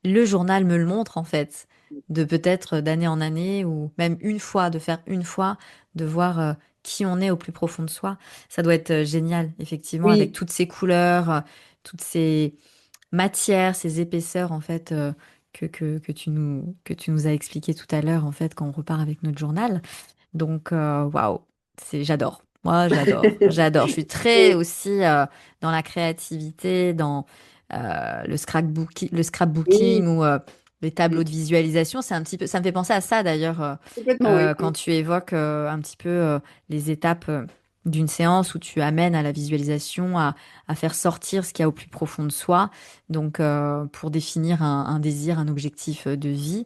Le journal me le montre en fait, de peut-être d'année en année ou même une fois, de faire une fois, de voir qui on est au plus profond de soi. Ça doit être génial, effectivement, avec oui, toutes ces couleurs, toutes ces matières, ces épaisseurs en fait que tu nous as expliqué tout à l'heure en fait quand on repart avec notre journal. Donc, waouh, j'adore. Moi, j'adore, j'adore. Je suis très oui, aussi dans la créativité, dans le oui, scrapbooking ou les tableaux mm, de visualisation. C'est un petit peu, ça me fait penser à ça d'ailleurs complètement, oui. quand tu évoques un petit peu les étapes d'une séance où tu amènes à la visualisation, à faire sortir ce qu'il y a au plus profond de soi. Donc, pour définir un désir, un objectif de vie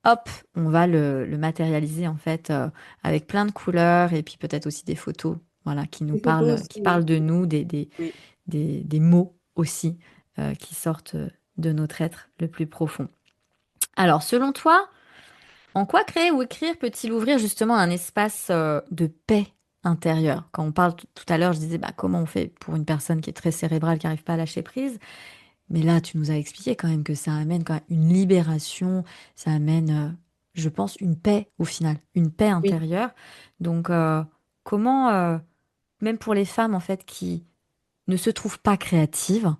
hop, on va le matérialiser en fait avec plein de couleurs et puis peut-être aussi des photos, voilà, Les photos aussi, qui oui. parlent de nous, Oui. des mots aussi qui sortent de notre être le plus profond. Alors, selon toi, en quoi créer ou écrire peut-il ouvrir justement un espace de paix intérieure? Quand on parle tout à l'heure, je disais, bah, comment on fait pour une personne qui est très cérébrale, qui n'arrive pas à lâcher prise? Mais là, tu nous as expliqué quand même que ça amène quand même une libération, ça amène, je pense, une paix au final, une paix Oui. intérieure. Donc, comment, même pour les femmes en fait qui ne se trouvent pas créatives,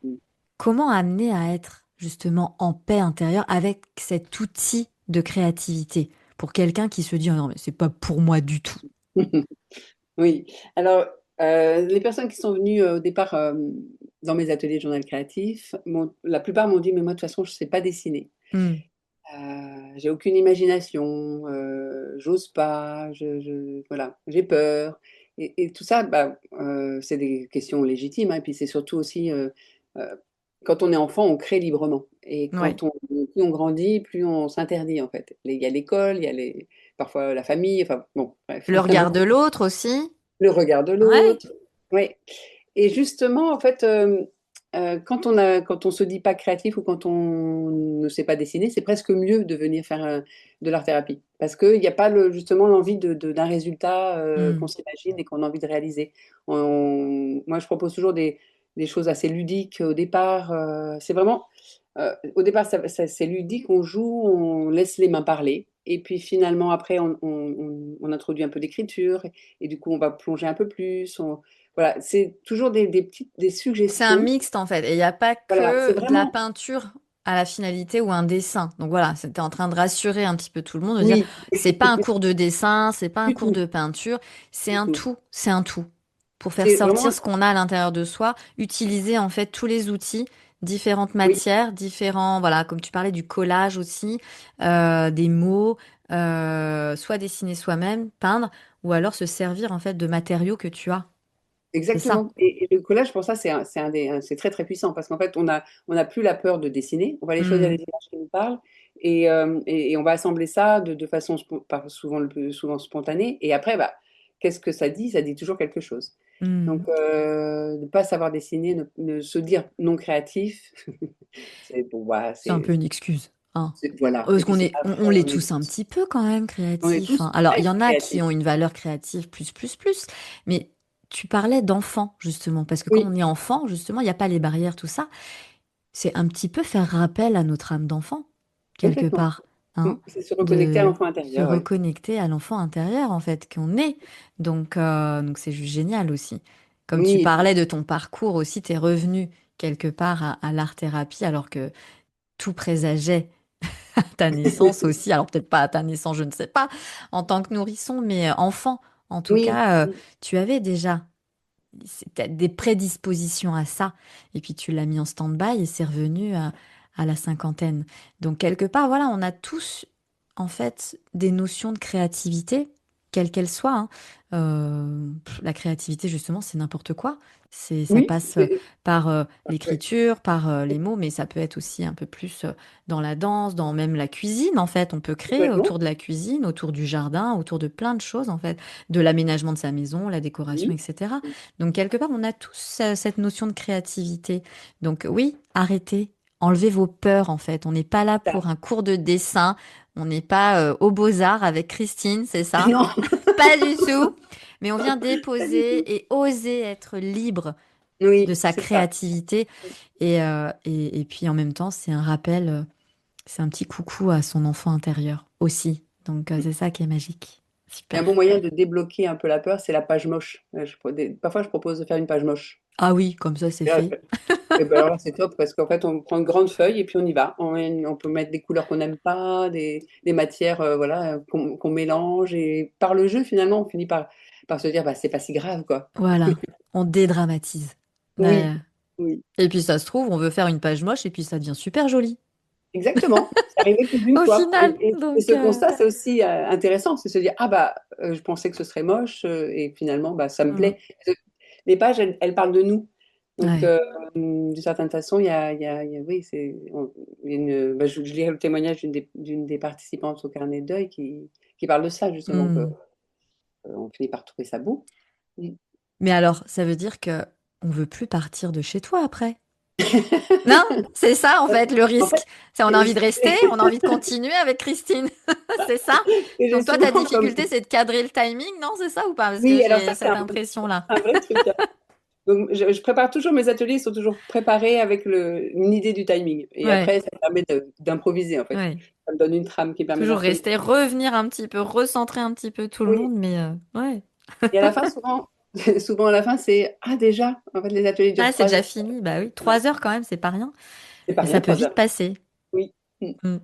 Mm. comment amener à être justement en paix intérieure avec cet outil de créativité pour quelqu'un qui se dit, oh non, mais c'est pas pour moi du tout. Oui. Alors, les personnes qui sont venues au départ dans mes ateliers de journal créatif, la plupart m'ont dit, mais moi de toute façon, je ne sais pas dessiner. Hmm. J'ai aucune imagination, j'ose pas, voilà, j'ai peur. Et tout ça, bah, c'est des questions légitimes, hein, et puis c'est surtout aussi, quand on est enfant, on crée librement. Et Ouais. plus on grandit, plus on s'interdit en fait. Il y a l'école, il y a parfois la famille, enfin bon, bref, Le regard de l'autre aussi. le regard de Ouais. l'autre. Oui. Et justement, en fait, quand on se dit pas créatif ou quand on ne sait pas dessiner, c'est presque mieux de venir faire de l'art-thérapie. Parce qu'il n'y a pas justement l'envie d'un résultat qu'on Hmm. s'imagine et qu'on a envie de réaliser. Moi, je propose toujours des choses assez ludiques au départ. C'est vraiment, au départ, c'est ludique, on joue, on laisse les mains parler. Et puis finalement, après, on introduit un peu d'écriture. Et du coup, on va plonger un peu plus. Voilà, c'est toujours des C'est un suggestions. mixte en fait. Et il n'y a pas Voilà, c'est que de la vraiment, peinture à la finalité ou un dessin. Donc voilà, c'était en train de rassurer un petit peu tout le monde, de dire oui, c'est pas un cours de dessin, c'est pas un du cours tout, de peinture, du tout. c'est un tout. Pour faire C'est sortir vraiment, ce qu'on a à l'intérieur de soi, utiliser en fait tous les outils, différentes oui, matières, différents, voilà, comme tu parlais du collage aussi, des mots, soit dessiner soi-même, peindre, ou alors se servir en fait de matériaux que tu as. C'est ça. exactement. Et le collage, pour ça, c'est très très puissant parce qu'en fait, on a plus la peur de dessiner. On va aller choisir les Hmm. images qui nous parlent et on va assembler ça de façon souvent le plus souvent spontanée. Et après, bah, qu'est-ce que ça dit? Ça dit toujours quelque chose. Hmm. Donc, ne pas savoir dessiner, se dire non créatif, c'est bon, bah, C'est un peu une excuse, hein. voilà. Et Parce puis qu'on c'est est, pas on vrai, l'est tous un petit peu quand même on est créatifs, tous hein. Alors, il y très en a qui créatifs. ont une valeur créative plus, mais tu parlais d'enfant, justement, parce que quand Oui, on est enfant, justement, il n'y a pas les barrières, tout ça. C'est un petit peu faire rappel à notre âme d'enfant, quelque complètement. part, hein, C'est se reconnecter à de l'enfant se intérieur, oui. reconnecter à l'enfant intérieur, en fait, qu'on est. Donc c'est juste génial aussi. Comme tu Oui, et puis parlais de ton parcours aussi, tu es revenu quelque part à l'art-thérapie, alors que tout présageait ta naissance aussi, alors peut-être pas à ta naissance, je ne sais pas, en tant que nourrisson, mais enfant, en tout oui, cas, tu avais déjà des prédispositions à ça, et puis tu l'as mis en stand-by et c'est revenu à la cinquantaine. Donc quelque part, voilà, on a tous en fait des notions de créativité, quelle qu'elle soit, hein. La créativité, justement, c'est n'importe quoi. Ça Oui, passe par l'écriture, par les mots, mais ça peut être aussi un peu plus dans la danse, dans même la cuisine, en fait. On peut créer complètement. autour de la cuisine, autour du jardin, autour de plein de choses, en fait, de l'aménagement de sa maison, la décoration, Oui, etc. Donc, quelque part, on a tous cette notion de créativité. Donc, oui, arrêtez, enlevez vos peurs, en fait. On n'est pas là ça. pour un cours de dessin. On n'est pas au Beaux-Arts avec Christine, c'est ça? Non, Pas du tout. Mais on vient pas du tout. déposer et oser être libre de Oui, sa c'est ça. créativité. Et puis en même temps, c'est un rappel, c'est un petit coucou à son enfant intérieur aussi. Donc c'est ça qui est magique. Un Super. bon moyen de débloquer un peu la peur, c'est la page moche. Parfois, je propose de faire une page moche. Ah oui, comme ça c'est Et là, fait. alors là, c'est top parce qu'en fait, on prend une grande feuille et puis on y va. On peut mettre des couleurs qu'on n'aime pas, des matières voilà, qu'on mélange. Et par le jeu, finalement, on finit par se dire, bah, c'est pas si grave, quoi. Voilà, on dédramatise. Oui, Euh, oui, et puis ça se trouve, on veut faire une page moche et puis ça devient super joli. exactement. C'est arrivé plus d'une Au fois. final, Et donc ce constat, c'est aussi intéressant. C'est se dire, ah bah, je pensais que ce serait moche et finalement, bah, ça me mm, plaît. Les pages, elles parlent de nous. Donc, ouais. d'une certaine façon, oui, il y a bah, je lirai le témoignage d'une des participantes au carnet de deuil qui parle de ça, justement, que Mm. on finit par trouver ça beau. Mm. Mais alors, ça veut dire que on veut plus partir de chez toi après? Non, c'est ça en fait le En fait, risque. C'est on a et envie de rester, on a envie de continuer avec Christine. C'est ça? j'ai Donc toi, ta souvent comme, difficulté, c'est de cadrer le timing, non? C'est ça ou pas? Parce que oui, alors ça, j'ai cette impression-là. un vrai truc, hein. Donc, je prépare toujours mes ateliers, ils sont toujours préparés avec une idée du timing. Et Ouais, après, ça me permet d'improviser, en fait. ouais. Ça me donne une trame qui permet Toujours d'improviser. rester, revenir un petit peu, recentrer un petit peu tout le Oui. monde, mais ouais. Et à la fin, souvent, souvent à la fin, c'est ah déjà, en fait, les ateliers durent Ah, c'est 3 heures. déjà fini. Bah oui, Voilà. 3 heures quand même, c'est pas rien. C'est pas Et ça rien, peut 3 vite heures. passer. Oui. Mm. Mm.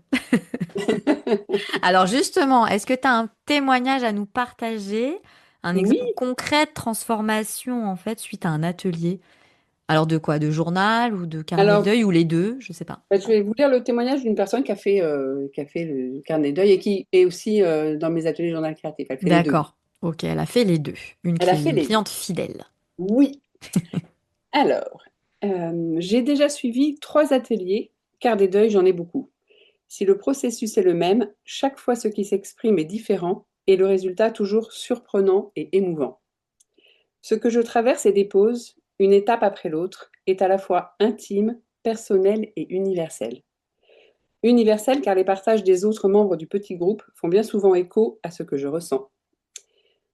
Alors justement, est-ce que tu as un témoignage à nous partager? Un exemple Oui. concret de transformation en fait suite à un atelier? Alors de quoi? De journal ou de carnet de Alors, deuil ou les deux? Je sais pas. bah, je vais vous lire le témoignage d'une personne qui a fait le carnet de deuil et qui est aussi dans mes ateliers journal créatif. Elle fait les deux. D'accord. Ok, elle a fait les deux. Elle a fait Une les deux. cliente fidèle. Oui. Alors, j'ai déjà suivi 3 ateliers, car des deuils, j'en ai beaucoup. Si le processus est le même, chaque fois ce qui s'exprime est différent et le résultat toujours surprenant et émouvant. Ce que je traverse et dépose, une étape après l'autre, est à la fois intime, personnel et universel. Universel car les partages des autres membres du petit groupe font bien souvent écho à ce que je ressens.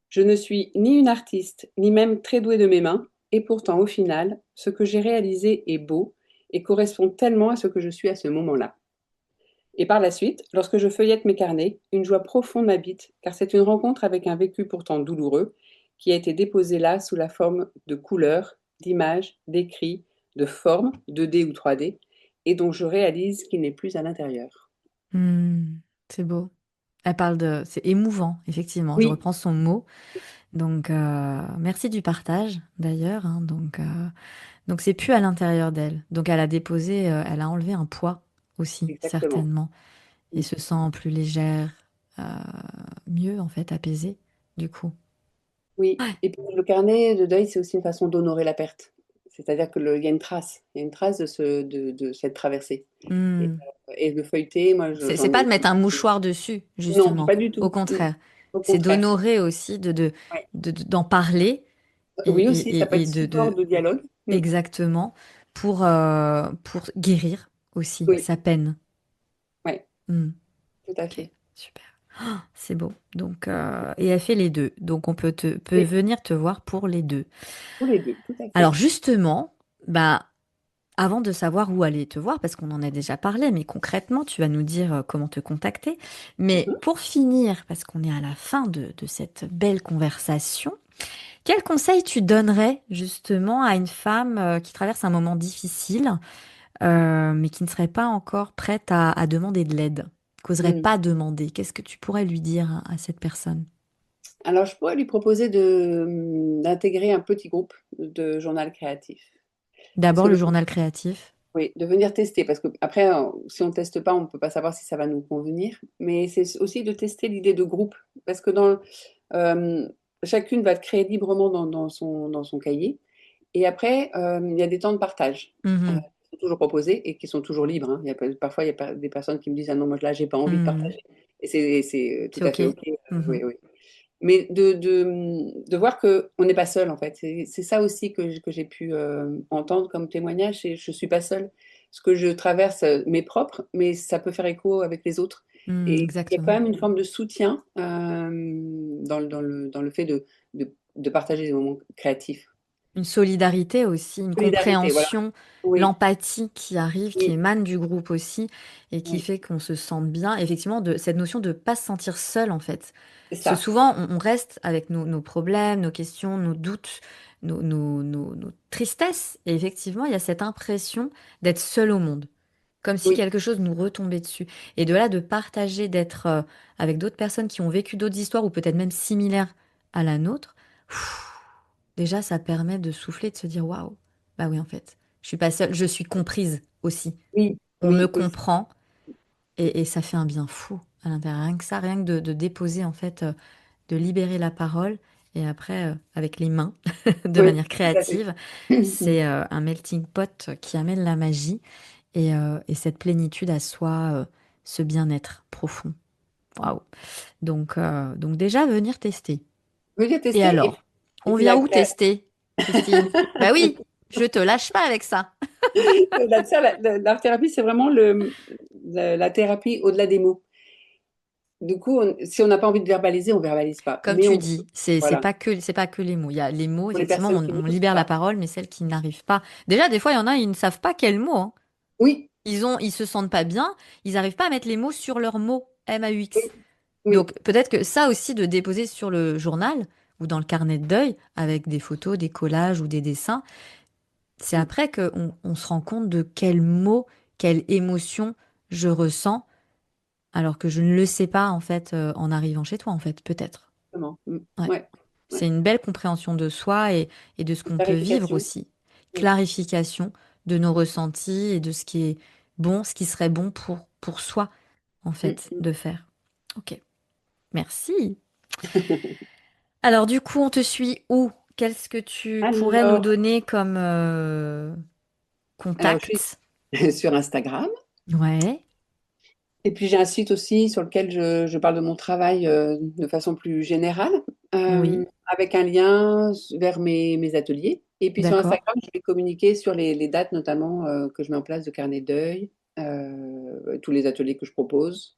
Je ne suis ni une artiste, ni même très douée de mes mains, et pourtant au final, ce que j'ai réalisé est beau et correspond tellement à ce que je suis à ce moment-là. Et par la suite, lorsque je feuillette mes carnets, une joie profonde m'habite, car c'est une rencontre avec un vécu pourtant douloureux, qui a été déposé là sous la forme de couleurs, d'images, d'écrits, de formes, 2D ou 3D, et dont je réalise qu'il n'est plus à l'intérieur. Hmm, c'est beau. Elle parle de... C'est émouvant, effectivement. Je Oui, reprends son mot. Donc, merci du partage, d'ailleurs, hein. Donc c'est plus à l'intérieur d'elle. Donc, elle a déposé, elle a enlevé un poids aussi, exactement. certainement. Et se sent plus légère, euh, mieux, en fait, apaisée, du coup. Oui, et puis le carnet de deuil, c'est aussi une façon d'honorer la perte. C'est-à-dire il y a une trace, il y a une trace de cette traversée. Et, Hmm. et de feuilleter, moi C'est j'en pas ai. de mettre un mouchoir dessus, Non, justement. pas du Au tout. contraire. Au C'est contraire. d'honorer aussi, Ouais. d'en parler Oui, aussi, ça peut être et support de dialogue. Mm. exactement pour guérir aussi Oui, sa peine. ouais, Hmm. tout à Ok, fait. super. C'est beau. Donc, et elle fait les deux. Donc, peut Oui, venir te voir pour les deux. tous les deux, tout à Alors, fait. justement, bah, avant de savoir où aller te voir, parce qu'on en a déjà parlé, mais concrètement, tu vas nous dire comment te contacter. Mais Mhm. pour finir, parce qu'on est à la fin de cette belle conversation, quel conseil tu donnerais justement à une femme qui traverse un moment difficile, mais qui ne serait pas encore prête à demander de l'aide, qu'oserait Mm. pas demander? Qu'est-ce que tu pourrais lui dire à cette personne? Alors, je pourrais lui proposer d'intégrer un petit groupe de journal créatif. Parce D'abord que le journal créatif. oui, de venir tester, parce que après, si on teste pas, on ne peut pas savoir si ça va nous convenir. Mais c'est aussi de tester l'idée de groupe, parce que Euh, Chacune va te créer librement dans son cahier. Et après, il y a des temps de partage Mhm. qui sont toujours proposés et qui sont toujours libres, hein. Parfois, il y a des personnes qui me disent: «Ah non, moi là, j'ai pas envie de Mhm. partager». Et c'est tout C'est à OK. fait OK. Oui, Mhm. oui. Mais de voir qu'on n'est pas seul, en fait. C'est ça aussi que j'ai pu entendre comme témoignage. Et je ne suis pas seule. Ce que je traverse m'est propre, mais ça peut faire écho avec les autres. Et il y a quand Exactement. même une forme de soutien dans le fait de partager des moments créatifs. Une solidarité aussi, une Solidarité, voilà. compréhension, Oui, l'empathie qui arrive, qui oui, émane du groupe aussi, et qui oui, fait qu'on se sente bien. Effectivement, de cette notion de ne pas se sentir seul, en fait. c'est Parce que ça. souvent, on reste avec nos problèmes, nos questions, nos doutes, nos tristesses. Et effectivement, il y a cette impression d'être seul au monde. Comme si Oui, quelque chose nous retombait dessus. Et de là, de partager, d'être avec d'autres personnes qui ont vécu d'autres histoires, ou peut-être même similaires à la nôtre. Déjà, ça permet de souffler, de se dire waouh, bah oui, en fait, je suis pas seule, je suis comprise aussi. oui, On me oui, aussi. comprend et ça fait un bien fou à l'intérieur. Rien que ça, rien que de déposer, en fait, de libérer la parole et après, avec les mains, de Oui, manière tout à fait. créative, c'est un melting pot qui amène la magie et cette plénitude à soi, ce bien-être profond. Waouh. Donc déjà, venir tester. Oui, j'ai Et testé alors, et on puis vient où tester, Christine? Bah oui, je te lâche pas avec ça. au-delà de ça, l'art-thérapie, c'est vraiment la thérapie au-delà des mots. Du coup, si on n'a pas envie de verbaliser, on verbalise pas. Comme Mais tu on, dis, c'est voilà, pas que les mots. Il y a les mots, pour les effectivement, personnes qui on n'osent libère la pas. parole, mais celles qui n'arrivent pas. Déjà, des fois, il y en a, ils ne savent pas quel mot, hein. Oui, Ils se sentent pas bien, ils n'arrivent pas à mettre les mots sur leurs mots, oui, MAUX. oui, Donc peut-être que ça aussi de déposer sur le journal ou dans le carnet de deuil avec des photos, des collages ou des dessins, c'est mm, après qu'on on se rend compte de quel mot, quelle émotion je ressens alors que je ne le sais pas en fait en arrivant chez toi en fait, peut-être. vraiment. Mm, Ouais. ouais, C'est ouais. une belle compréhension de soi et de ce qu'on peut vivre Clarification. aussi. Oui. Clarification de nos ressentis et de ce qui est bon, ce qui serait bon pour soi en Mm, fait mm. de faire. Ok, merci. Alors du coup, on te suit où? Qu'est-ce que tu pourrais nous Alors, donner comme alors, je contact? suis sur Instagram. Ouais, Et puis j'ai un site aussi sur lequel je parle de mon travail de façon plus générale, oui, avec un lien vers mes ateliers. Et puis sur d'accord. Instagram, je vais communiquer sur les dates notamment que je mets en place de carnet de deuil, tous les ateliers que je propose.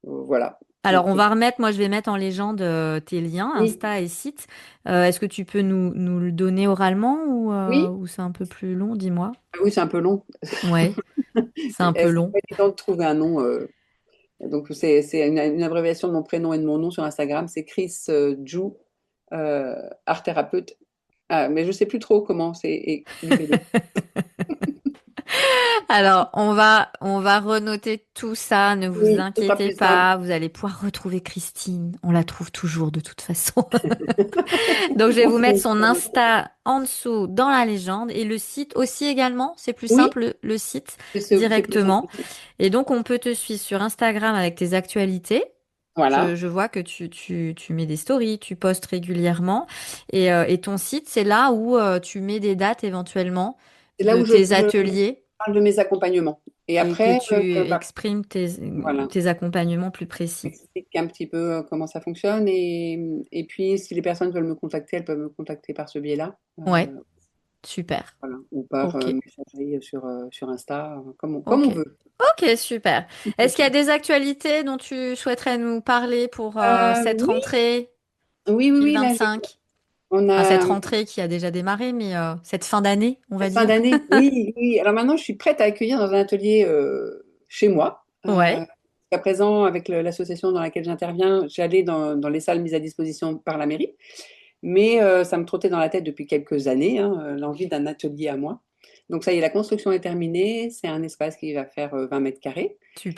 Voilà. Alors, Donc on va remettre, moi je vais mettre en légende tes liens, oui, Insta et site. Est-ce que tu peux nous le donner oralement oui, ou c'est un peu plus long, dis-moi? ah oui, c'est un peu long. Ouais, c'est un peu C'est long. pas évident de trouver un nom. Donc c'est une abréviation de mon prénom et de mon nom sur Instagram. C'est Chris Jou, art thérapeute. Ah, mais je sais plus trop comment c'est libellé. Alors, on va renoter tout ça, ne vous Oui, ce sera inquiétez plus simple. pas, vous allez pouvoir retrouver Christine, on la trouve toujours de toute façon. Donc, je vais On vous mettre trouve. son Insta en dessous dans la légende et le site aussi également, c'est plus Oui, simple le site c'est plus simple directement. aussi. Et donc, on peut te suivre sur Instagram avec tes actualités. Voilà. Je vois que tu mets des stories, tu postes régulièrement. Et ton site, c'est là où tu mets des dates éventuellement C'est là de où tes je ateliers parle de mes accompagnements. Et et que après, tu bah, exprimes voilà, tes accompagnements plus précis. j'explique un petit peu comment ça fonctionne. Et puis, si les personnes veulent me contacter, elles peuvent me contacter par ce biais-là. Ouais, super. Voilà. Ou par Ok, messagerie sur Insta, comme on ok. veut. Ok, super. Est-ce qu'il y a des actualités dont tu souhaiterais nous parler pour cette Oui, rentrée oui, oui, oui. Là, 2025? on Enfin, cette a rentrée qui a déjà démarré, mais cette fin d'année, on va cette fin dire. d'année. Oui, oui. Alors maintenant, je suis prête à accueillir dans un atelier chez moi. Ouais. Jusqu'à présent, avec l'association dans laquelle j'interviens, j'allais dans les salles mises à disposition par la mairie. Mais ça me trottait dans la tête depuis quelques années, hein, l'envie d'un atelier à moi. Donc ça y est, la construction est terminée. C'est un espace qui va faire 20 mètres carrés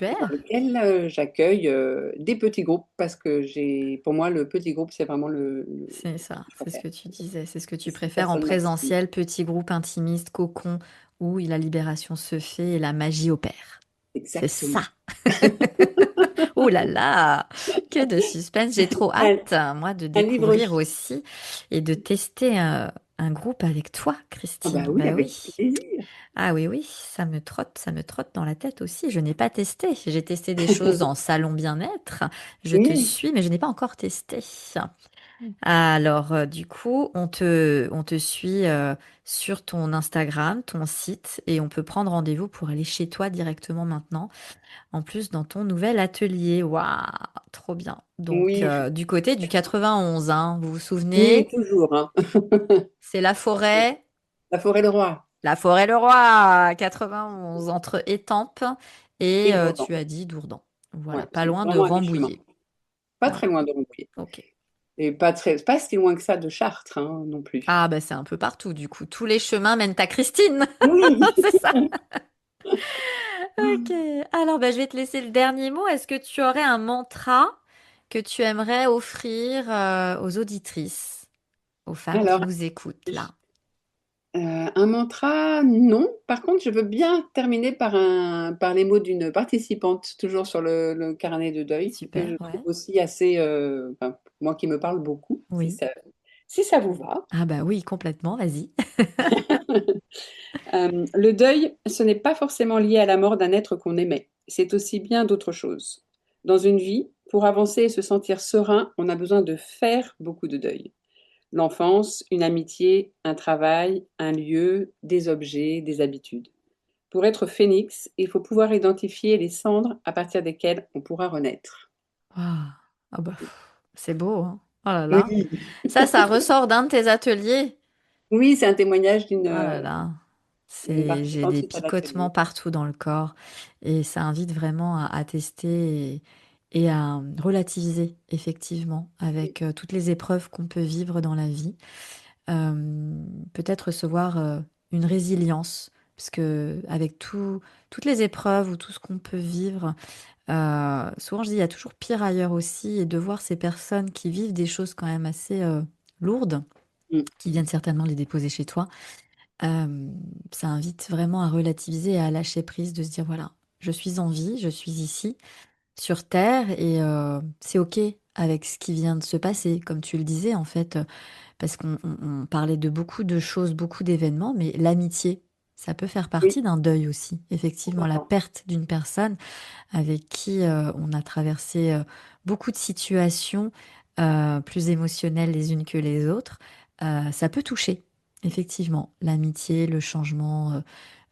et dans Super. lequel j'accueille des petits groupes parce que pour moi, le petit groupe, c'est vraiment C'est ce que ça, je c'est ce préfère. que tu disais, c'est ce que tu C'est ces préfères en personnes maximum. présentiel, petit groupe intimiste, cocon, où la libération se fait et la magie opère. C'est ça. Exactement. Oh là là, que de suspense. J'ai trop Un, hâte, moi, de un livre. découvrir aussi et de tester un groupe avec toi, Ah bah Christine. oui, Bah avec oui. plaisir. Ah oui, oui, ça me trotte dans la tête aussi. Je n'ai pas testé. J'ai testé des choses en salon bien-être. Je te Oui, suis, mais je n'ai pas encore testé. Alors, du coup, on te suit sur ton Instagram, ton site, et on peut prendre rendez-vous pour aller chez toi directement maintenant. En plus, dans ton nouvel atelier. Waouh, trop bien. Donc, oui, du côté du 91, hein, vous vous oui, souvenez, toujours, hein. c'est La Forêt-le-Roi la forêt Le Roi, 91, entre Étampes et et Dourdan. tu as dit Dourdan. Ouais, Voilà, pas c'est loin de vraiment à mi-chemin. Rambouillet. Pas Voilà, très loin de Rambouillet. ok. Et pas si loin que ça de Chartres, hein, non plus. Ah, bah c'est un peu partout, du coup. Tous les chemins mènent à Christine. Oui. C'est ça. Ok. Alors, bah, je vais te laisser le dernier mot. Est-ce que tu aurais un mantra que tu aimerais offrir aux auditrices, aux femmes qui Alors, nous écoutent là? un mantra, non. Par contre, je veux bien terminer par les mots d'une participante, toujours sur le carnet de deuil, que Super, je trouve ouais. aussi assez, enfin, moi qui me parle beaucoup, Oui. si ça vous va. Ah bah oui, complètement, vas-y. Le deuil, ce n'est pas forcément lié à la mort d'un être qu'on aimait. C'est aussi bien d'autres choses. Dans une vie, pour avancer et se sentir serein, on a besoin de faire beaucoup de deuil. L'enfance, une amitié, un travail, un lieu, des objets, des habitudes. Pour être phénix, il faut pouvoir identifier les cendres à partir desquelles on pourra renaître. Ah, ah bah, c'est beau, hein. Oh là là. Oui, Ça ressort d'un de tes ateliers. oui, c'est un témoignage Oh là là. d'une J'ai participante des suite à picotements l'atelier. partout dans le corps et ça invite vraiment à tester et à relativiser effectivement Oui, avec toutes les épreuves qu'on peut vivre dans la vie. Peut-être recevoir une résilience parce que avec toutes les épreuves ou tout ce qu'on peut vivre, souvent je dis il y a toujours pire ailleurs aussi et de voir ces personnes qui vivent des choses quand même assez lourdes, mm, qui viennent certainement les déposer chez toi. Euh, Ça invite vraiment à relativiser et à lâcher prise, de se dire, voilà, je suis en vie, je suis ici, sur Terre, et c'est OK avec ce qui vient de se passer, comme tu le disais, en fait, parce qu'on parlait de beaucoup de choses, beaucoup d'événements, mais l'amitié, ça peut faire oui, partie d'un deuil aussi. Effectivement, la complètement. perte d'une personne avec qui on a traversé beaucoup de situations plus émotionnelles les unes que les autres, ça peut toucher. Effectivement, l'amitié, le changement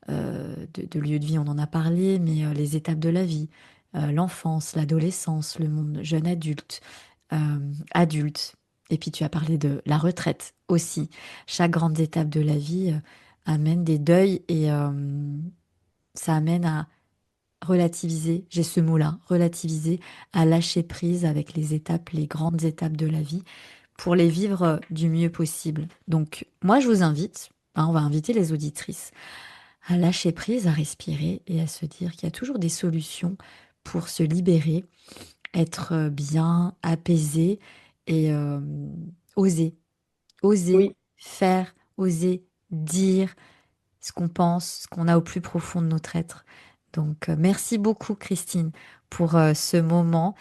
de lieu de vie, on en a parlé, mais les étapes de la vie, l'enfance, l'adolescence, le monde jeune adulte, adulte. Et puis tu as parlé de la retraite aussi. Chaque grande étape de la vie amène des deuils et ça amène à relativiser, j'ai ce mot-là, relativiser, à lâcher prise avec les étapes, les grandes étapes de la vie pour les vivre du mieux possible. Donc, moi, je vous invite, hein, on va inviter les auditrices à lâcher prise, à respirer et à se dire qu'il y a toujours des solutions pour se libérer, être bien, apaisé et oser, oser Oui, faire, oser dire ce qu'on pense, ce qu'on a au plus profond de notre être. Donc, merci beaucoup, Christine, pour ce moment,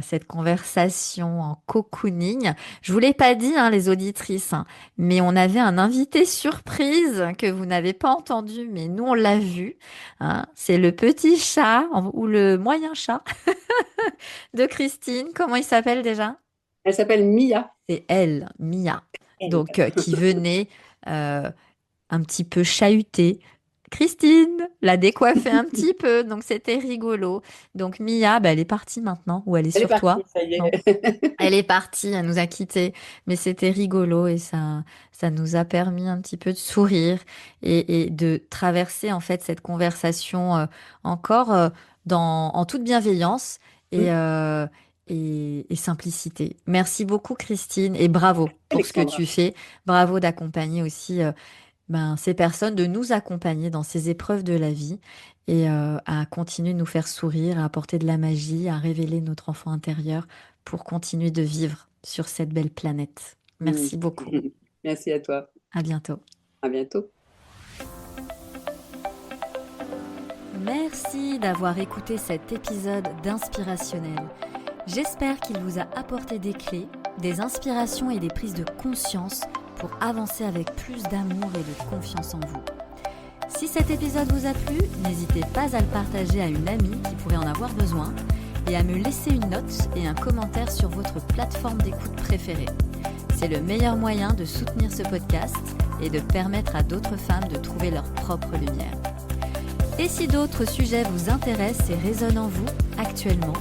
cette conversation en cocooning. Je vous l'ai pas dit, hein, les auditrices, hein, mais on avait un invité surprise que vous n'avez pas entendu, mais nous, on l'a vu, hein. C'est le petit chat ou le moyen chat de Christine. Comment il s'appelle déjà? elle s'appelle Mia. C'est elle, Mia. Elle. Donc, qui venait euh, un petit peu chahuté. Christine l'a décoiffé un petit peu, donc c'était rigolo. Donc Mia, bah, elle est partie maintenant, ou elle est Elle est sur partie, toi? ça y Non. est. Elle est partie, elle nous a quittés, mais c'était rigolo et ça nous a permis un petit peu de sourire et de traverser en fait cette conversation encore en toute bienveillance et, et simplicité. Merci beaucoup Christine et bravo pour ce que Alexandra. tu fais. Bravo d'accompagner aussi ces personnes, de nous accompagner dans ces épreuves de la vie et à continuer de nous faire sourire, à apporter de la magie, à révéler notre enfant intérieur pour continuer de vivre sur cette belle planète. Mm. Merci beaucoup. Merci à toi. À bientôt. À bientôt. Merci d'avoir écouté cet épisode d'Inspirationnel. J'espère qu'il vous a apporté des clés, des inspirations et des prises de conscience pour avancer avec plus d'amour et de confiance en vous. Si cet épisode vous a plu, n'hésitez pas à le partager à une amie qui pourrait en avoir besoin et à me laisser une note et un commentaire sur votre plateforme d'écoute préférée. C'est le meilleur moyen de soutenir ce podcast et de permettre à d'autres femmes de trouver leur propre lumière. Et si d'autres sujets vous intéressent et résonnent en vous actuellement,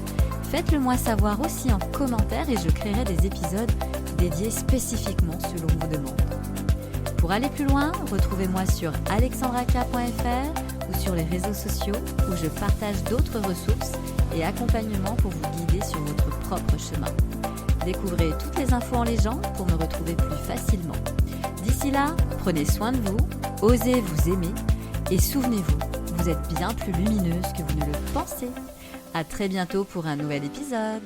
faites-le moi savoir aussi en commentaire et je créerai des épisodes dédiés spécifiquement selon vos demandes. Pour aller plus loin, retrouvez-moi sur alexandraka.fr ou sur les réseaux sociaux où je partage d'autres ressources et accompagnements pour vous guider sur votre propre chemin. Découvrez toutes les infos en légende pour me retrouver plus facilement. D'ici là, prenez soin de vous, osez vous aimer et souvenez-vous, vous êtes bien plus lumineuse que vous ne le pensez. À très bientôt pour un nouvel épisode.